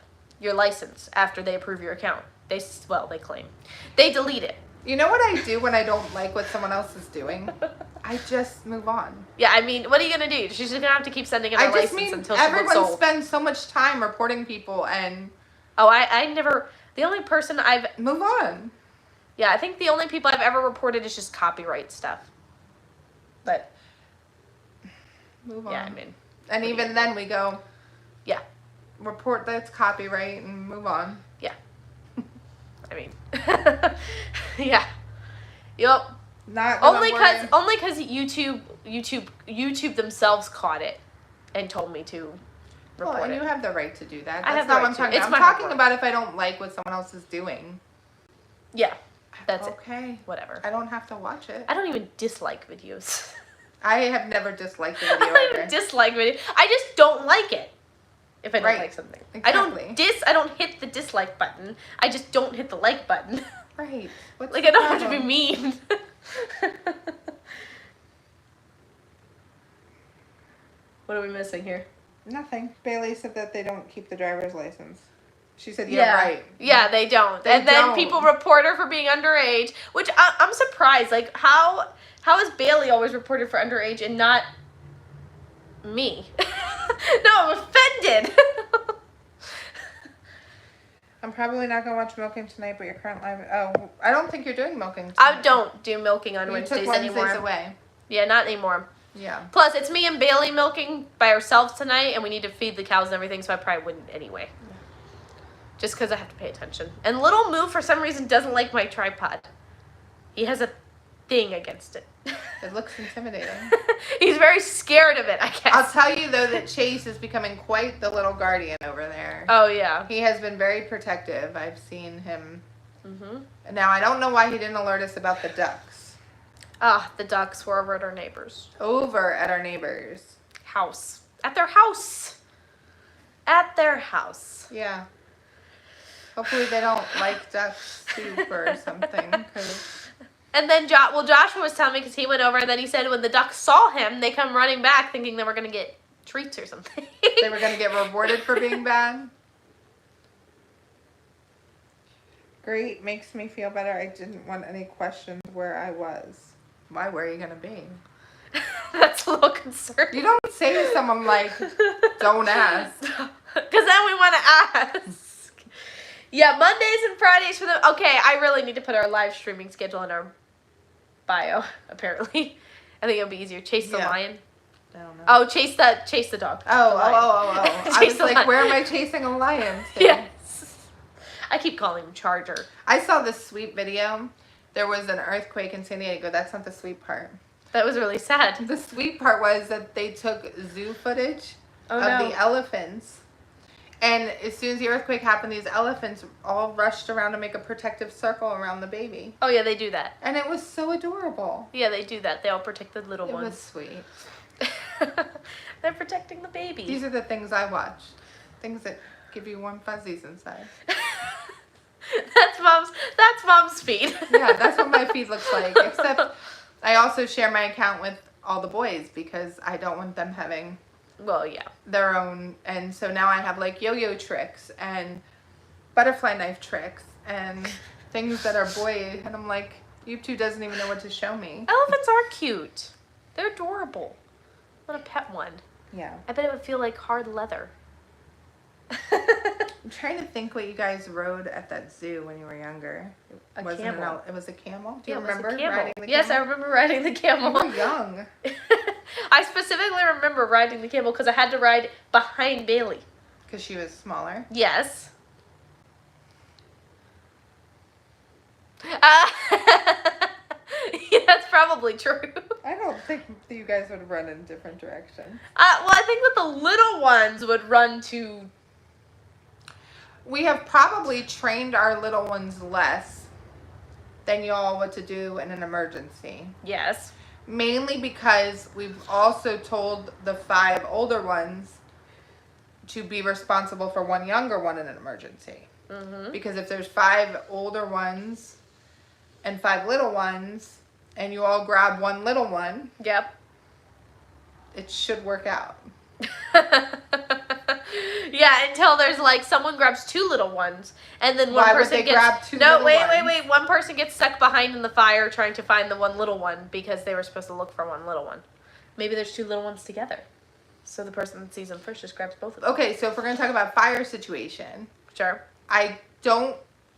A: your license after they approve your account. They claim. They delete it.
B: You know what I do when I don't like what someone else is doing? I just move on.
A: Yeah, I mean, what are you going to do? She's just going to have to keep sending in her license until she looks old.
B: Everyone spends so much time reporting people and...
A: Oh, I never... The only person I've...
B: Move on.
A: Yeah, I think the only people I've ever reported is just copyright stuff. But...
B: Move on.
A: Yeah, I mean...
B: And even then we go...
A: Yeah.
B: Report that's copyright and move on.
A: Yeah. I mean... Yeah. Yup. Only because YouTube themselves caught it and told me to report
B: and
A: it.
B: you have the right to do that.
A: I have
B: That's not
A: the
B: what I'm
A: right
B: talking
A: to.
B: about.
A: It's
B: I'm
A: my
B: talking
A: homework.
B: about if I don't like what someone else is doing.
A: Yeah, that's it.
B: Okay.
A: Whatever.
B: I don't have to watch it.
A: I don't even dislike videos.
B: I have never disliked a video
A: I don't even dislike video. I just don't like it. If I don't like something.
B: Exactly.
A: I don't hit the dislike button. I just don't hit the like button.
B: Right. What's
A: Like I don't have to be mean. What are we missing here?
C: Nothing. Bailey said that they don't keep the driver's license.
B: She said, yeah, right.
A: Yeah, they don't.
B: They
A: and then
B: don't.
A: people report her for being underage, which I'm surprised. Like, how How is Bailey always reported for underage and not me? No, I'm offended.
B: I'm probably not gonna watch milking tonight, but your current live. Oh, I don't think you're doing milking tonight.
A: I don't do milking on
B: You
A: Wednesdays
B: took Wednesdays
A: anymore.
B: away.
A: Yeah, not anymore.
B: Yeah.
A: Plus, it's me and Bailey milking by ourselves tonight, and we need to feed the cows and everything, so I probably wouldn't anyway. Just because I have to pay attention. And little Moo, for some reason, doesn't like my tripod. He has a thing against it.
B: It looks intimidating.
A: He's very scared of it, I guess.
B: I'll tell you, though, that Chase is becoming quite the little guardian over there.
A: Oh, yeah.
B: He has been very protective. I've seen him.
A: Mm-hmm.
B: Now, I don't know why he didn't alert us about the ducks.
A: Ah, the ducks were over at our neighbors'
B: Over at our neighbor's
A: house. At their house. At their house.
B: Yeah. Hopefully they don't like duck soup or something. 'Cause
A: And then Joshua was telling me because he went over, and then he said when the ducks saw him, they come running back thinking they were going to get treats or something.
B: they were going to get rewarded for being bad.
C: Great, makes me feel better. I didn't want any questions where I was.
B: Why were you going to be?
A: That's a little concerning.
B: You don't say to someone like, don't ask.
A: Because then we want to ask. Yeah, Mondays and Fridays for them. Okay, I really need to put our live streaming schedule in our bio, apparently. I think it'll be easier. Chase the lion.
B: I don't know.
A: Oh, chase the dog.
B: Oh.
A: The lion.
B: I
A: Chase
B: was
A: the
B: like,
A: lion.
B: where am I chasing a lion to?
A: Yes. I keep calling him Charger.
B: I saw this sweet video. There was an earthquake in San Diego. That's not the sweet part.
A: That was really sad.
B: The sweet part was that they took zoo footage of the elephants. And as soon as the earthquake happened, these elephants all rushed around to make a protective circle around the baby.
A: Oh, yeah, they do that.
B: And it was so adorable.
A: Yeah, they do that. They all protect the little
B: It
A: ones.
B: was sweet.
A: They're protecting the baby.
B: These are the things I watch. Things that give you warm fuzzies inside.
A: That's mom's feed.
B: Yeah, that's what my feed looks like. Except I also share my account with all the boys because I don't want them having
A: Well, yeah.
B: their own. And so now I have like yo-yo tricks and butterfly knife tricks and things that are boy. And I'm like, YouTube doesn't even know what to show me.
A: Elephants are cute. They're adorable. I want to pet one.
B: Yeah.
A: I bet it would feel like hard leather.
B: I'm trying to think what you guys rode at that zoo when you were younger.
A: A
B: Wasn't
A: camel.
B: It was a camel? Do
A: Yeah,
B: you
A: it was a
B: remember
A: camel.
B: riding the camel?
A: Yes, I remember riding the camel.
B: You were young.
A: I specifically remember riding the camel because I had to ride behind Bailey.
B: Because she was smaller.
A: Yes. Yeah, that's probably true.
C: I don't think that you guys would run in different directions.
A: Well, I think that the little ones would run to...
B: We have probably trained our little ones less than y'all what to do in an emergency.
A: Yes.
B: Mainly because we've also told the 5 older ones to be responsible for one younger one in an emergency.
A: Mm-hmm.
B: Because if there's 5 older ones and 5 little ones, and you all grab one little one,
A: Yep.
B: it should work out.
A: Yeah, until there's like someone grabs 2 little ones, and then one
B: Why would
A: person
B: they
A: gets
B: grab 2
A: no.
B: little
A: Wait.
B: ones?
A: One person gets stuck behind in the fire trying to find the one little one because they were supposed to look for one little one. Maybe there's 2 little ones together, so the person that sees them first just grabs both of them.
B: Okay, so if we're going to talk about fire situation,
A: Sure.
B: I don't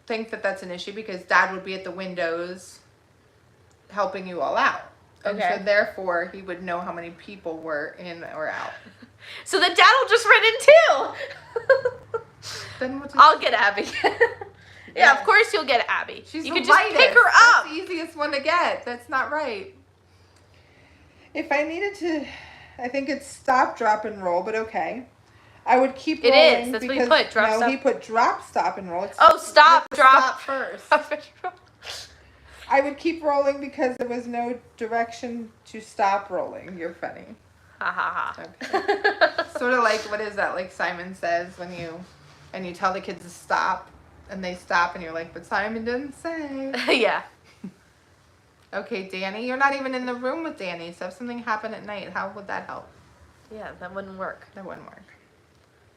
B: think that that's an issue because Dad would be at the windows helping you all out. And
A: Okay.
B: so therefore, he would know how many people were in or out.
A: So then Dad will just run in too.
B: Then we'll just,
A: I'll get Abby. Yeah,
B: Yeah.
A: of course you'll get Abby.
B: she's
A: You
B: the
A: could just
B: lightest.
A: pick her
B: That's
A: up.
B: the easiest one to get. That's not right.
C: If I needed to, I think it's stop, drop, and roll, but okay. I would keep
A: It
C: rolling.
A: is. That's what
C: because,
A: he put, drop,
C: no,
A: stop.
C: he put drop, stop, and roll. It's,
A: Oh, stop, drop.
B: Stop first.
C: I would keep rolling because there was no direction to stop rolling. You're funny.
A: Ha ha ha.
B: Okay. Sort of like, what is that? Like Simon says when you tell the kids to stop and they stop and you're like, but Simon didn't say.
A: Yeah.
B: Okay, Danny, you're not even in the room with Danny, so if something happened at night, how would that help?
A: Yeah, that wouldn't work.
B: That wouldn't work.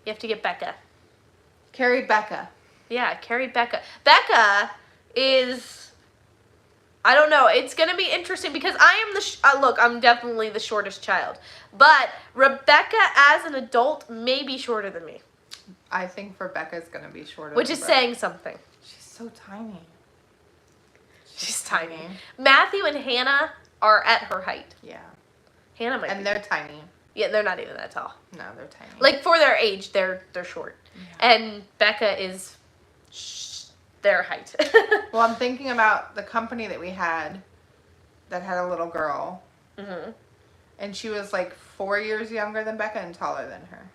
A: You have to get Becca.
B: Carrie Becca.
A: Yeah, carry Becca. Becca is I don't know. It's going to be interesting because I am look, I'm definitely the shortest child. But Rebekah as an adult may be shorter than me.
B: I think Rebekah's going to be shorter.
A: Which is saying something.
B: She's so tiny.
A: She's tiny. Matthew and Hannah are at her height.
B: Yeah.
A: Hannah might be.
B: And they're tiny.
A: Yeah, they're not even that tall.
B: No, they're tiny.
A: Like, for their age, they're short. Yeah. And Becca is their height.
B: Well, I'm thinking about the company that we had that had a little girl.
A: Mm-hmm.
B: And she was like 4 years younger than Becca and taller than her.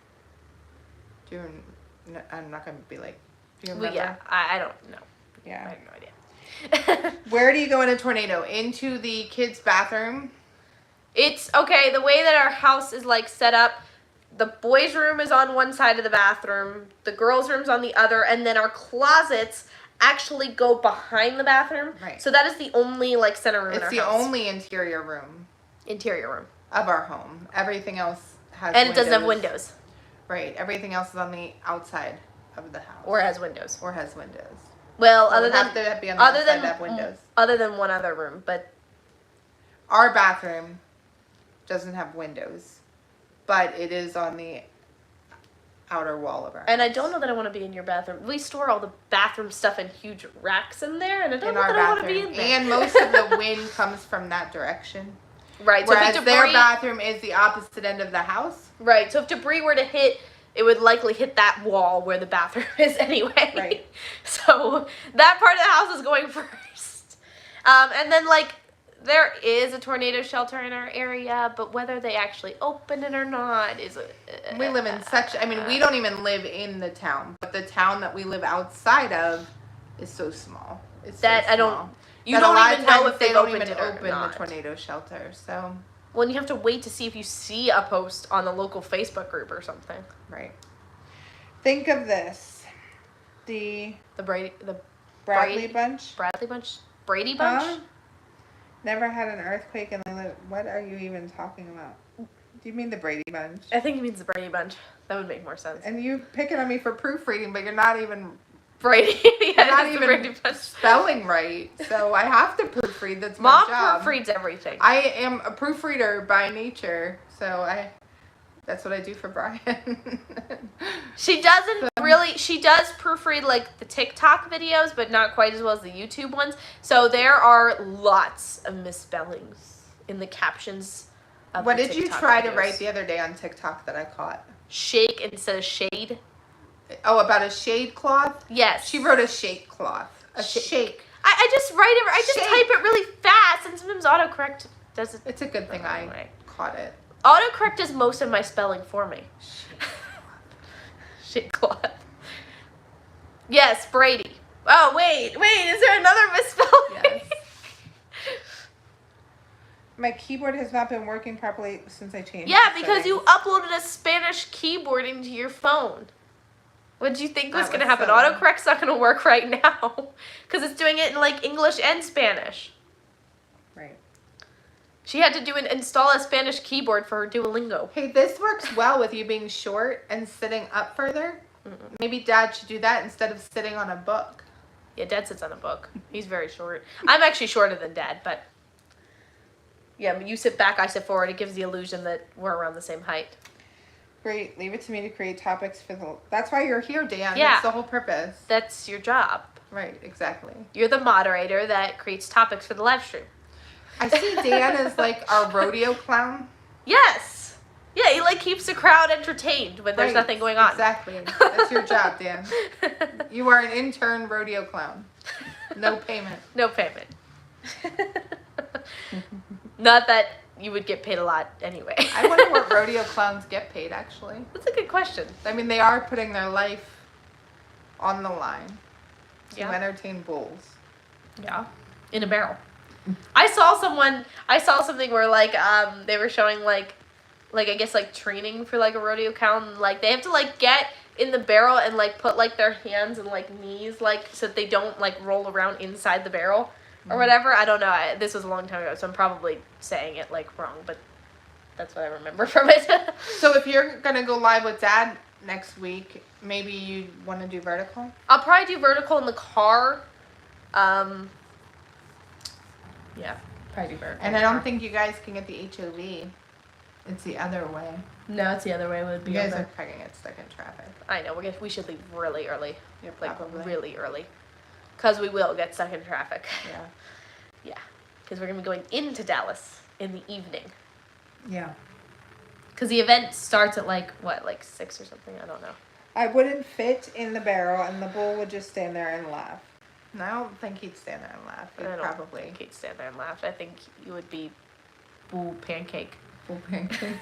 B: I'm not going to be like, do you remember?
A: Well, yeah, I don't know.
B: Yeah.
A: I have no idea.
B: Where do you go in a tornado? Into the kids' bathroom?
A: It's, okay, the way that our house is, like, set up, the boys' room is on one side of the bathroom, the girls' room's on the other, and then our closets actually go behind the bathroom.
B: Right.
A: So that is the only, like, center room in our house.
B: It's the only interior room.
A: Interior room.
B: Of our home. Everything else has
A: and
B: windows.
A: It doesn't have windows.
B: Right. Everything else is on the outside of the house.
A: Or has windows.
B: Or has windows.
A: Well,
B: other
A: other
B: than
A: than
B: to be on the outside to have windows.
A: Other than one other room, but
B: our bathroom doesn't have windows, but it is on the outer wall of our
A: And
B: house.
A: I don't know that I want to be in your bathroom. We store all the bathroom stuff in huge racks in there, and I don't know that I want to be in there.
B: And most of the wind comes from that direction.
A: Right.
B: Whereas
A: so if
B: their bathroom is the opposite end of the house.
A: Right. So if debris were to hit, it would likely hit that wall where the bathroom is anyway.
B: Right.
A: So that part of the house is going first. And then, like, there is a tornado shelter in our area, but whether they actually open it or not is
B: we live in such, I mean, we don't even live in the town, but the town that we live outside of is so small. It's
A: that
B: so
A: I
B: small.
A: don't, you don't even know if they've opened it or not.
B: The tornado shelter, so.
A: Well, and you have to wait to see if you see a post on the local Facebook group or something.
B: Right.
C: Think of this. The
A: Bradley
C: bunch?
A: Bradley bunch? Brady bunch?
C: Huh? Never had an earthquake and they live. What are you even talking about? Do you mean the Brady bunch?
A: I think he means the Brady bunch. That would make more sense.
B: And you picking on me for proofreading, but you're not even
A: Brady.
B: you're not
A: it's
B: even
A: the Brady bunch.
B: spelling right. So I have to proofread. That's my
A: Mom
B: job.
A: proofreads everything.
B: I am a proofreader by nature, so that's what I do for Brian.
A: She doesn't really, she does proofread like the TikTok videos, but not quite as well as the YouTube ones. So there are lots of misspellings in the captions of
B: What
A: the
B: did you
A: TikTok
B: try to
A: videos.
B: write the other day on TikTok that I caught?
A: Shake instead of shade.
B: Oh, about a shade cloth?
A: Yes.
B: She wrote a shake cloth. A shake.
A: I just write it, I just
B: Shake.
A: type it really fast, and sometimes autocorrect does it.
B: It's a good thing I
A: Anyway.
B: caught it.
A: Autocorrect does most of my spelling for me. Shit cloth. Yes, Brady. Oh, wait, is there another misspelling?
B: Yes.
C: My keyboard has not been working properly since I changed.
A: Yeah,
C: the
A: because you
C: settings.
A: uploaded a Spanish keyboard into your phone. What did you think was
B: That
A: going to
B: was
A: happen?
B: silly.
A: Autocorrect's not going to work right now because it's doing it in like English and Spanish.
C: Right.
A: She had to install a Spanish keyboard for her Duolingo.
B: Hey, this works well with you being short and sitting up further. Maybe Dad should do that instead of sitting on a book.
A: Yeah, Dad sits on a book. He's very short. I'm actually shorter than Dad, but yeah, when you sit back, I sit forward. It gives the illusion that we're around the same height.
C: Great. Leave it to me to create topics for the.
B: That's why you're here, Dan.
A: Yeah.
B: That's the whole purpose.
A: That's your job.
B: Right, exactly.
A: You're the moderator that creates topics for the live stream.
B: I see Dan as like our rodeo clown.
A: Yes. Yeah, he like keeps the crowd entertained when there's
B: Right,
A: nothing going on.
B: Exactly. That's your job, Dan. You are an intern rodeo clown. No payment.
A: No payment. Not that you would get paid a lot anyway.
B: I wonder what rodeo clowns get paid, actually.
A: That's a good question.
B: I mean, they are putting their life on the line to
A: Yeah.
B: entertain bulls.
A: Yeah. In a barrel. I saw something where like they were showing like I guess like training for like a rodeo clown. Like they have to like get in the barrel and like put like their hands and like knees like so that they don't like roll around inside the barrel or whatever. I don't know. This was a long time ago, so I'm probably saying it like wrong, but that's what I remember from it.
B: So if you're gonna go live with Dad next week, maybe you want to do vertical.
A: I'll probably do vertical in the car. Yeah, probably be better.
B: And I don't think you guys can get the HOV. It's the other way.
A: No, it's the other way. Would be
B: You guys
A: over.
B: are probably gonna get stuck in traffic.
A: I know. We should leave really early.
B: Yeah,
A: Like
B: probably.
A: really early, because we will get stuck in traffic.
B: Yeah.
A: Yeah, because we're gonna be going into Dallas in the evening.
C: Yeah.
A: Because the event starts at like 6 or something. I don't know.
C: I wouldn't fit in the barrel, and the bull would just stand there and laugh.
B: No, I don't think he'd stand there and laugh. He'd
A: I don't
B: probably.
A: think he'd stand there and laugh. I think you would be bull pancake.
B: Full pancake.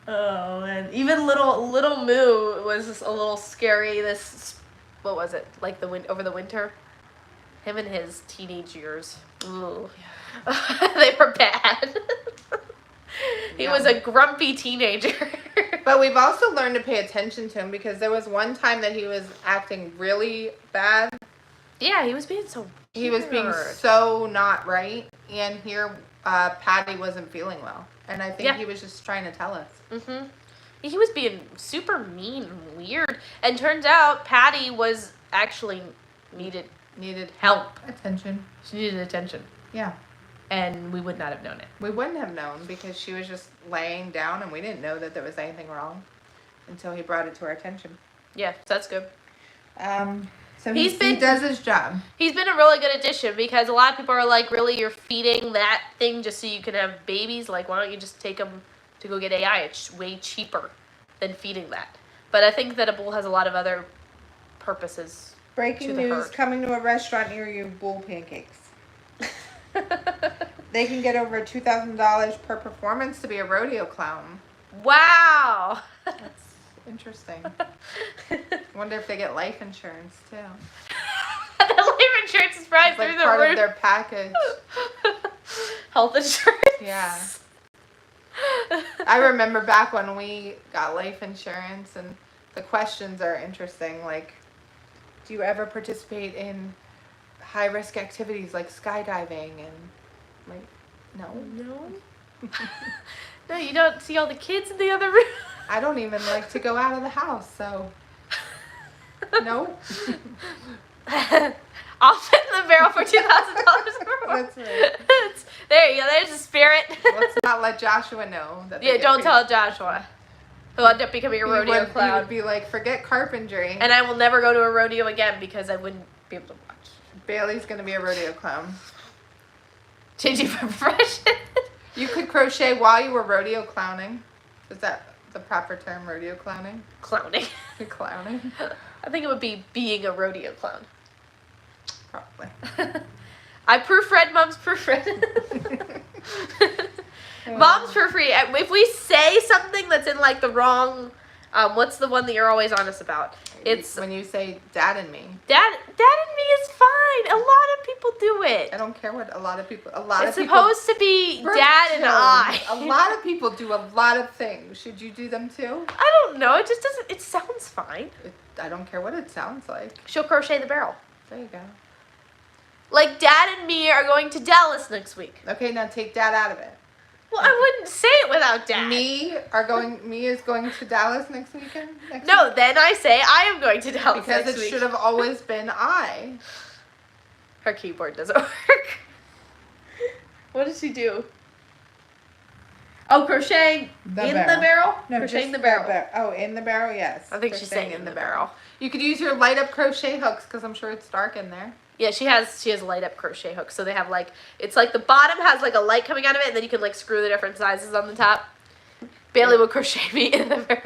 A: Oh man, even little Moo was just a little scary. What was it like over the winter? Him and his teenage years. Ooh. They were bad. He was a grumpy teenager.
B: But we've also learned to pay attention to him because there was one time that he was acting really bad.
A: Yeah, he was being so.
B: He was being
A: weird.
B: so not right, and here Patty wasn't feeling well, and I think
A: Yeah.
B: he was just trying to tell us.
A: Mhm. He was being super mean and weird, and turns out Patty was actually needed help.
B: Attention.
A: She needed attention,
B: Yeah.
A: and we would not have known it.
B: We wouldn't have known because she was just laying down, and we didn't know that there was anything wrong until he brought it to our attention.
A: Yeah, so that's good.
B: So
A: He
B: he does his job.
A: He's been a really good addition because a lot of people are like, really, you're feeding that thing just so you can have babies? Like, why don't you just take them to go get AI? It's way cheaper than feeding that. But I think that a bull has a lot of other purposes.
C: Breaking
A: To the
C: news,
A: herd.
C: coming to a restaurant near you, bull pancakes. They can get over $2,000 per
B: Performance to be a rodeo clown.
A: Wow.
B: That's interesting. Wonder if they get life insurance too.
A: The life insurance is probably
B: It's like
A: through the
B: part
A: roof.
B: of their package.
A: Health insurance.
B: Yeah. I remember back when we got life insurance, and the questions are interesting. Like, do you ever participate in high risk activities like skydiving? And like, no.
A: No. No, you don't see all the kids in the other room.
B: I don't even like to go out of the house, so no.
A: Off in the barrel for $2,000 more.
B: That's right.
A: There you go. There's the spirit.
B: Let's not let Joshua know that. they
A: Yeah,
B: get
A: don't
B: paid.
A: tell Joshua. He'll end up becoming a
B: He
A: rodeo
B: would
A: clown.
B: be like, forget carpentry.
A: And I will never go to a rodeo again because I wouldn't be able to watch.
B: Bailey's gonna be a rodeo clown.
A: Changing profession.
B: You could crochet while you were rodeo clowning. Is that the proper term, rodeo clowning?
A: Clowning.
B: You're clowning?
A: I think it would be being a rodeo clown.
B: Probably.
A: I proofread Mom's proofread. Mom's proofread. If we say something that's in like the wrong, what's the one that you're always honest about? It's
B: when you say dad and me.
A: Dad and me is fine. A lot of people do it.
B: I don't care what a lot of people.
A: It's supposed to be
B: Brooke
A: Dad and
B: Jones,
A: I.
B: A lot of people do a lot of things. Should you do them too?
A: I don't know. It just doesn't. It sounds fine.
B: I don't care what it sounds like.
A: She'll crochet the barrel.
B: There you go.
A: Like Dad and me are going to Dallas next week.
B: Okay, now take dad out of it.
A: Well, I wouldn't say it without Dad.
B: Me is going to Dallas next weekend.
A: No, then I say I am going to Dallas
B: because
A: next
B: it
A: week.
B: should have always been I.
A: Her keyboard doesn't work. What does she do? Oh, crocheting in the barrel?
C: No,
A: Crocheting
C: just
A: the barrel.
C: Oh, in the barrel, yes.
A: I think she's saying in the barrel.
B: You could use your light up crochet hooks because I'm sure it's dark in there.
A: Yeah, she has light up crochet hooks. So they have like, it's like the bottom has like a light coming out of it, and then you can like screw the different sizes on the top. Bailey will crochet me in the barrel.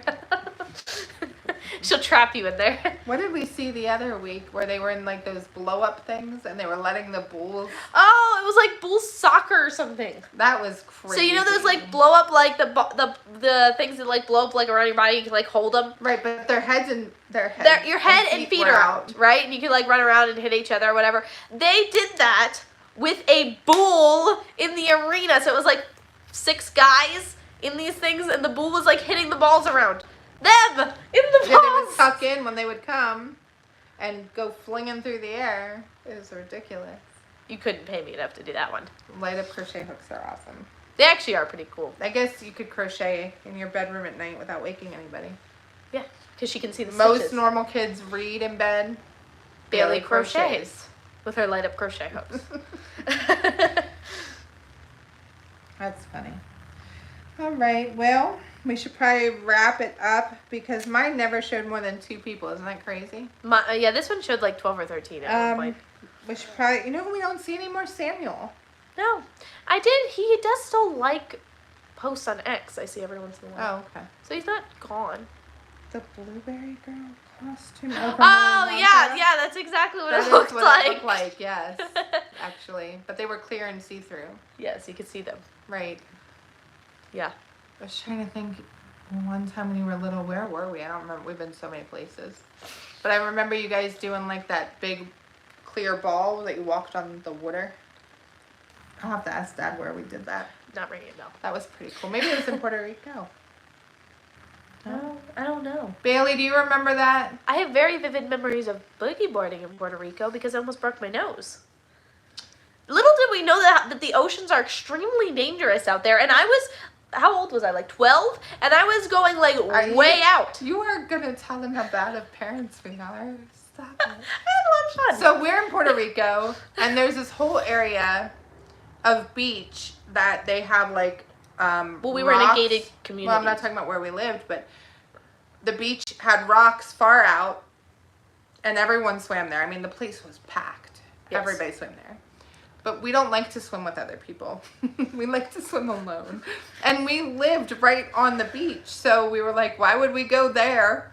A: She'll trap you in there.
B: What did we see the other week where they were in like those blow up things and they were letting the bulls?
A: Oh, it was like bull soccer or something.
B: That was crazy.
A: So you know those like blow up like the things that like blow up like around your body, you can like hold them.
B: Right, but their heads and
A: Your head and feet are out, right? And you can like run around and hit each other or whatever. They did that with a bull in the arena. So it was like 6 guys in these things, and the bull was like hitting the balls around them in the
B: Yeah, they would
A: balls.
B: tuck in when they would come and go flinging through the air. It was ridiculous.
A: You couldn't pay me enough to do that one.
B: Light up crochet hooks are awesome.
A: They actually are pretty cool.
B: I guess you could crochet in your bedroom at night without waking anybody.
A: Yeah, because she can see the
B: Most
A: stitches.
B: normal kids read in bed.
A: Bailey crochets with her light up crochet hooks.
C: That's funny. All right. Well, we should probably wrap it up because mine never showed more than 2 people. Isn't that crazy?
A: Yeah, this one showed like 12 or 13 at one point.
C: We should probably, you know, we don't see any more Samuel.
A: No, I did. He does still like posts on X. I see every once in a while.
C: Oh, okay.
A: So he's not gone.
C: The blueberry girl costume.
A: Yeah, that's exactly what
B: That
A: it
B: is
A: looked
B: what
A: like.
B: it looked like, yes. Actually. But they were clear and see-through.
A: Yes, you could see them.
B: Right.
A: Yeah.
B: I was trying to think, one time when you were little, where were we? I don't remember. We've been so many places. But I remember you guys doing like that big clear ball that you walked on the water. I'll have to ask Dad where we did that.
A: Not ringing a bell.
B: That was pretty cool. Maybe it was in Puerto Rico.
A: No, I don't know.
B: Bailey, do you remember that?
A: I have very vivid memories of boogie boarding in Puerto Rico because I almost broke my nose. Little did we know that the oceans are extremely dangerous out there. And I was, how old was I? Like 12? And I was going like way out.
B: You are going to tell them how bad of parents we are. Stop it.
A: I had a lot of fun.
B: So we're in Puerto Rico, and there's this whole area of beach that they have like
A: well, we were in a gated community.
B: Well, I'm not talking about where we lived, but the beach had rocks far out, and everyone swam there. I mean, the place was packed.
A: Yes.
B: Everybody swam there. But we don't like to swim with other people. We like to swim alone. And we lived right on the beach. So we were like, why would we go there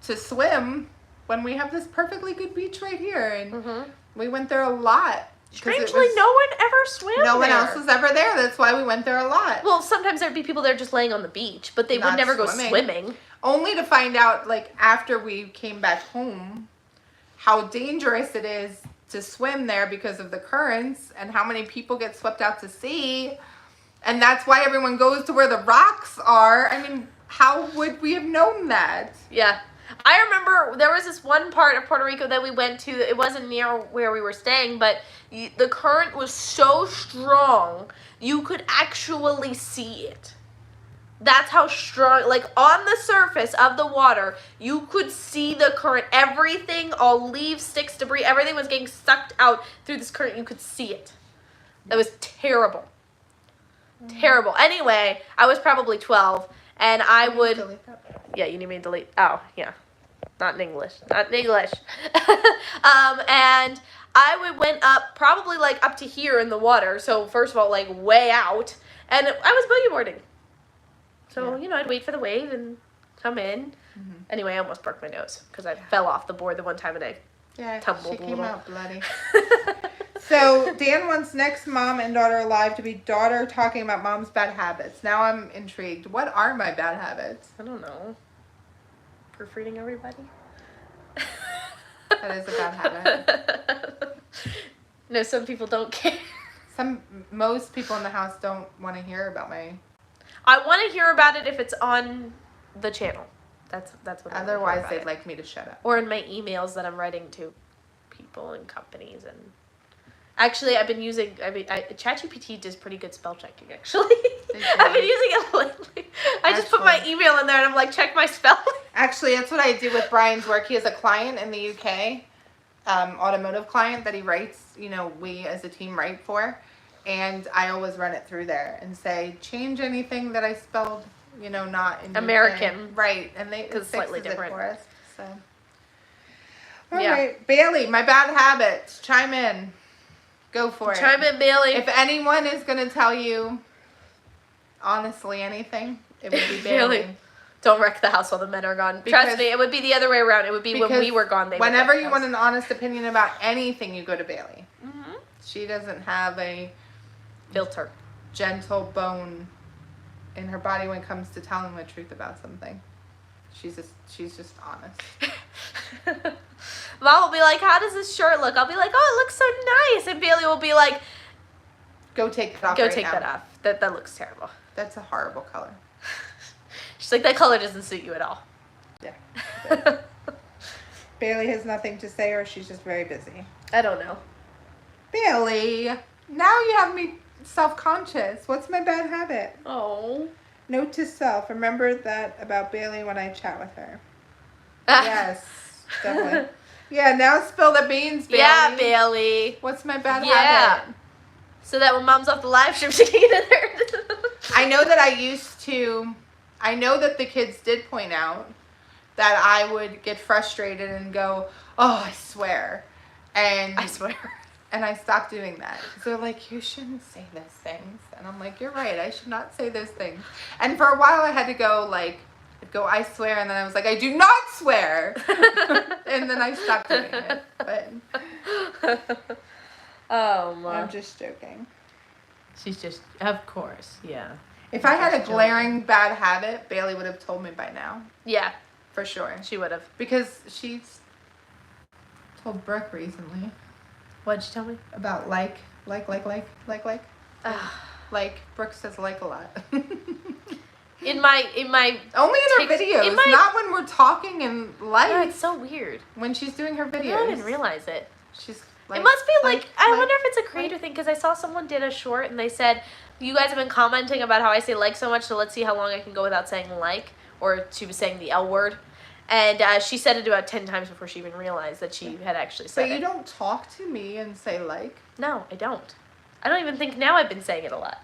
B: to swim when we have this perfectly good beach right here? And we went there a lot.
A: Strangely, no one ever swam there.
B: No one else was ever there. That's why we went there a lot.
A: Well, sometimes there'd be people there just laying on the beach, but they would
B: Not
A: never go
B: swimming.
A: swimming.
B: Only to find out, like, after we came back home, how dangerous it is to swim there because of the currents and how many people get swept out to sea. And that's why everyone goes to where the rocks are. I mean, how would we have known that?
A: Yeah. I remember there was this one part of Puerto Rico that we went to. It wasn't near where we were staying, but the current was so strong, you could actually see it. That's how strong, like on the surface of the water, you could see the current. Everything, all leaves, sticks, debris, everything was getting sucked out through this current. You could see it. That was terrible. Terrible. Anyway, I was probably 12, and I would... Yeah, you need me to delete... Oh, yeah. Not in English. Not in English. And I went up, probably like up to here in the water. So first of all, like way out. And I was boogie boarding. So, you know, I'd wait for the wave and come in. Anyway, I almost broke my nose because I fell off the board the one time and I tumbled
B: she
A: a
B: came
A: little.
B: out bloody.
C: So Dan wants next mom and daughter alive to be daughter talking about mom's bad habits. Now I'm intrigued. What are my bad habits?
A: I don't know. Proofreading everybody?
B: That is a bad habit.
A: No, some people don't care.
B: Most people in the house don't want to hear about my...
A: I want to hear about it if it's on the channel. That's what.
B: Otherwise, they'd like me to shut up.
A: Or in my emails that I'm writing to people and companies and. Actually, I've been using. ChatGPT does pretty good spell checking. Actually, I've been using it lately. I just put my email in there and I'm like, check my spelling.
B: Actually, that's what I do with Brian's work. He has a client in the UK, automotive client that he writes. You know, we as a team write for. And I always run it through there and say, change anything that I spelled, you know, not in
A: American.
B: UK. Right. And they
A: it's slightly different
B: it for us. So.
C: All
A: Yeah.
C: right.
B: Bailey, my bad habits. Chime in. Go for it.
A: Chime in, Bailey.
B: If anyone is going to tell you, honestly, anything, it would be Bailey.
A: Bailey. Don't wreck the house while the men are gone. Trust me, it would be the other way around. It would be when we were gone. They
B: whenever
A: would wreck
B: you
A: the
B: want
A: house.
B: an honest opinion about anything, you go to Bailey.
A: Mhm.
B: She doesn't have a
A: Filter.
B: gentle bone in her body when it comes to telling the truth about something. She's just honest.
A: Mom will be like, how does this shirt look? I'll be like, oh, it looks so nice. And Bailey will be like,
B: Go take it off.
A: go
B: right
A: take
B: now.
A: that off. That looks terrible.
B: That's a horrible color.
A: She's like, that color doesn't suit you at all.
B: Yeah.
C: Bailey has nothing to say or she's just very busy.
A: I don't know.
B: Bailey, now you have me self-conscious.
C: What's my bad habit?
A: Oh.
C: Note to self. Remember that about Bailey when I chat with her. Yes, definitely. Yeah, now spill the beans, Bailey.
A: Yeah, Bailey.
C: What's my bad
A: Yeah.
C: habit?
A: So that when mom's off the live stream, she can get in there.
C: I know that I know that the kids did point out that I would get frustrated and go, oh, I swear. And
A: I swear.
C: And I stopped doing that. So they're like, you shouldn't say those things. And I'm like, you're right. I should not say those things. And for a while I had to go I swear. And then I was like, I do not swear. And then I stopped doing it. But
A: Oh, my.
C: I'm just joking.
A: She's just, of course, yeah.
C: If I had a glaring bad habit, Bailey would have told me by now.
A: Yeah,
C: For sure.
A: she would have.
C: Because she's told Brooke recently
A: What'd you tell me?
C: about like. Like, Brooke says like a lot.
A: In my
C: Only in her
A: Takes-
C: videos,
A: in my-
C: not when we're talking and live.
A: yeah, it's so weird.
C: When she's doing her
A: I
C: videos.
A: didn't I realize it.
C: She's
A: It must be like, I wonder if it's a creator thing, because I saw someone did a short and they said, you guys have been commenting about how I say like so much, so let's see how long I can go without saying like, or she was saying the L word. And she said it about 10 times before she even realized that she had actually said
C: But you
A: it.
C: don't talk to me and say like.
A: No, I don't. I don't even think now I've been saying it a lot.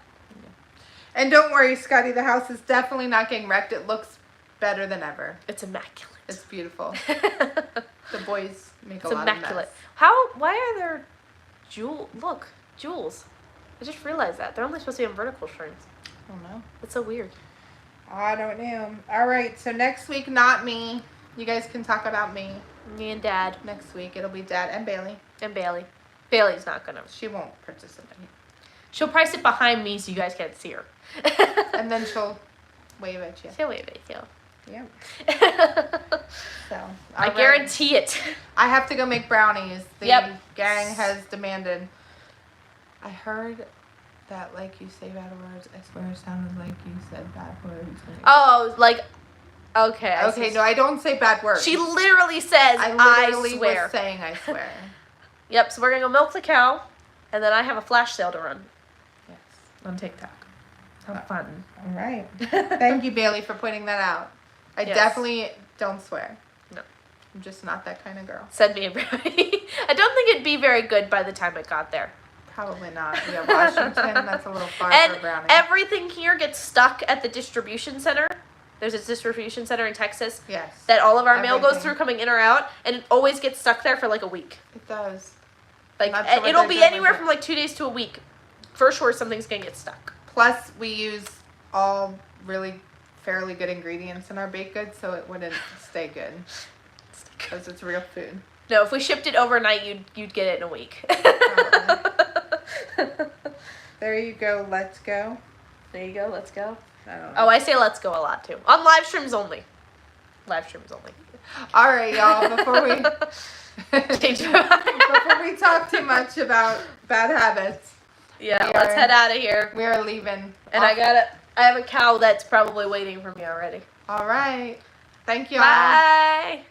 C: And don't worry, Scotty, the house is definitely not getting wrecked. It looks better than ever.
A: It's immaculate.
C: It's beautiful. The boys make
A: It's
C: a lot
A: immaculate.
C: of
A: Why are there jewels? I just realized that. They're only supposed to be on vertical strings.
C: mess. I don't know.
A: That's so weird.
C: I don't know. All right, so next week, not me. You guys can talk about me.
A: Me and Dad
C: Next week, it'll be Dad and Bailey.
A: and Bailey. Bailey's not gonna.
C: She won't participate.
A: She'll probably sit behind me so you guys can't see her.
C: And then she'll wave at you.
A: She'll wave at you.
C: Yep. So,
A: I
C: all right.
A: guarantee it.
C: I have to go make brownies. The
A: Yep.
C: gang has demanded. I heard that, like, you say bad words. I swear it sounded like you said bad words.
A: Oh, like, okay.
C: Okay, no, I don't say bad words.
A: She literally says,
C: I literally
A: swear.
C: was saying I swear.
A: Yep, so we're going to go milk the cow, and then I have a flash sale to run
C: Yes.
A: on TikTok. Have fun.
C: All right. Thank you, Bailey, for pointing that out. I
A: Yes.
C: definitely don't swear.
A: No.
C: I'm just not that kind of girl.
A: Send me a brownie. I don't think it'd be very good by the time it got there.
C: Probably not. Yeah, Washington, that's a little far for
A: And
C: a brownie.
A: everything here gets stuck at the distribution center. There's a distribution center in Texas
C: Yes.
A: that all of our mail goes
C: Everything.
A: through coming in or out, and it always gets stuck there for like a week.
C: It does.
A: Like,
C: Not sure what
A: it'll
C: they're
A: be
C: doing
A: anywhere
C: with it.
A: from like 2 days to a week. For sure, something's gonna get stuck.
C: Plus, we use all really fairly good ingredients in our baked goods, so it wouldn't stay good because it's real food.
A: No, if we shipped it overnight, you'd get it in a week.
C: There you go. Let's go.
A: There you go. Let's go.
C: I don't know.
A: Oh, I say let's go a lot too. On live streams only. Live streams only.
C: All right, y'all. Before we
A: Change my mind.
C: before we talk too much about bad habits,
A: Yeah,
C: We
A: let's
C: are-
A: head out of here.
C: we are leaving.
A: And I have a cow that's probably waiting for me already.
C: All right. Thank you all.
A: Bye.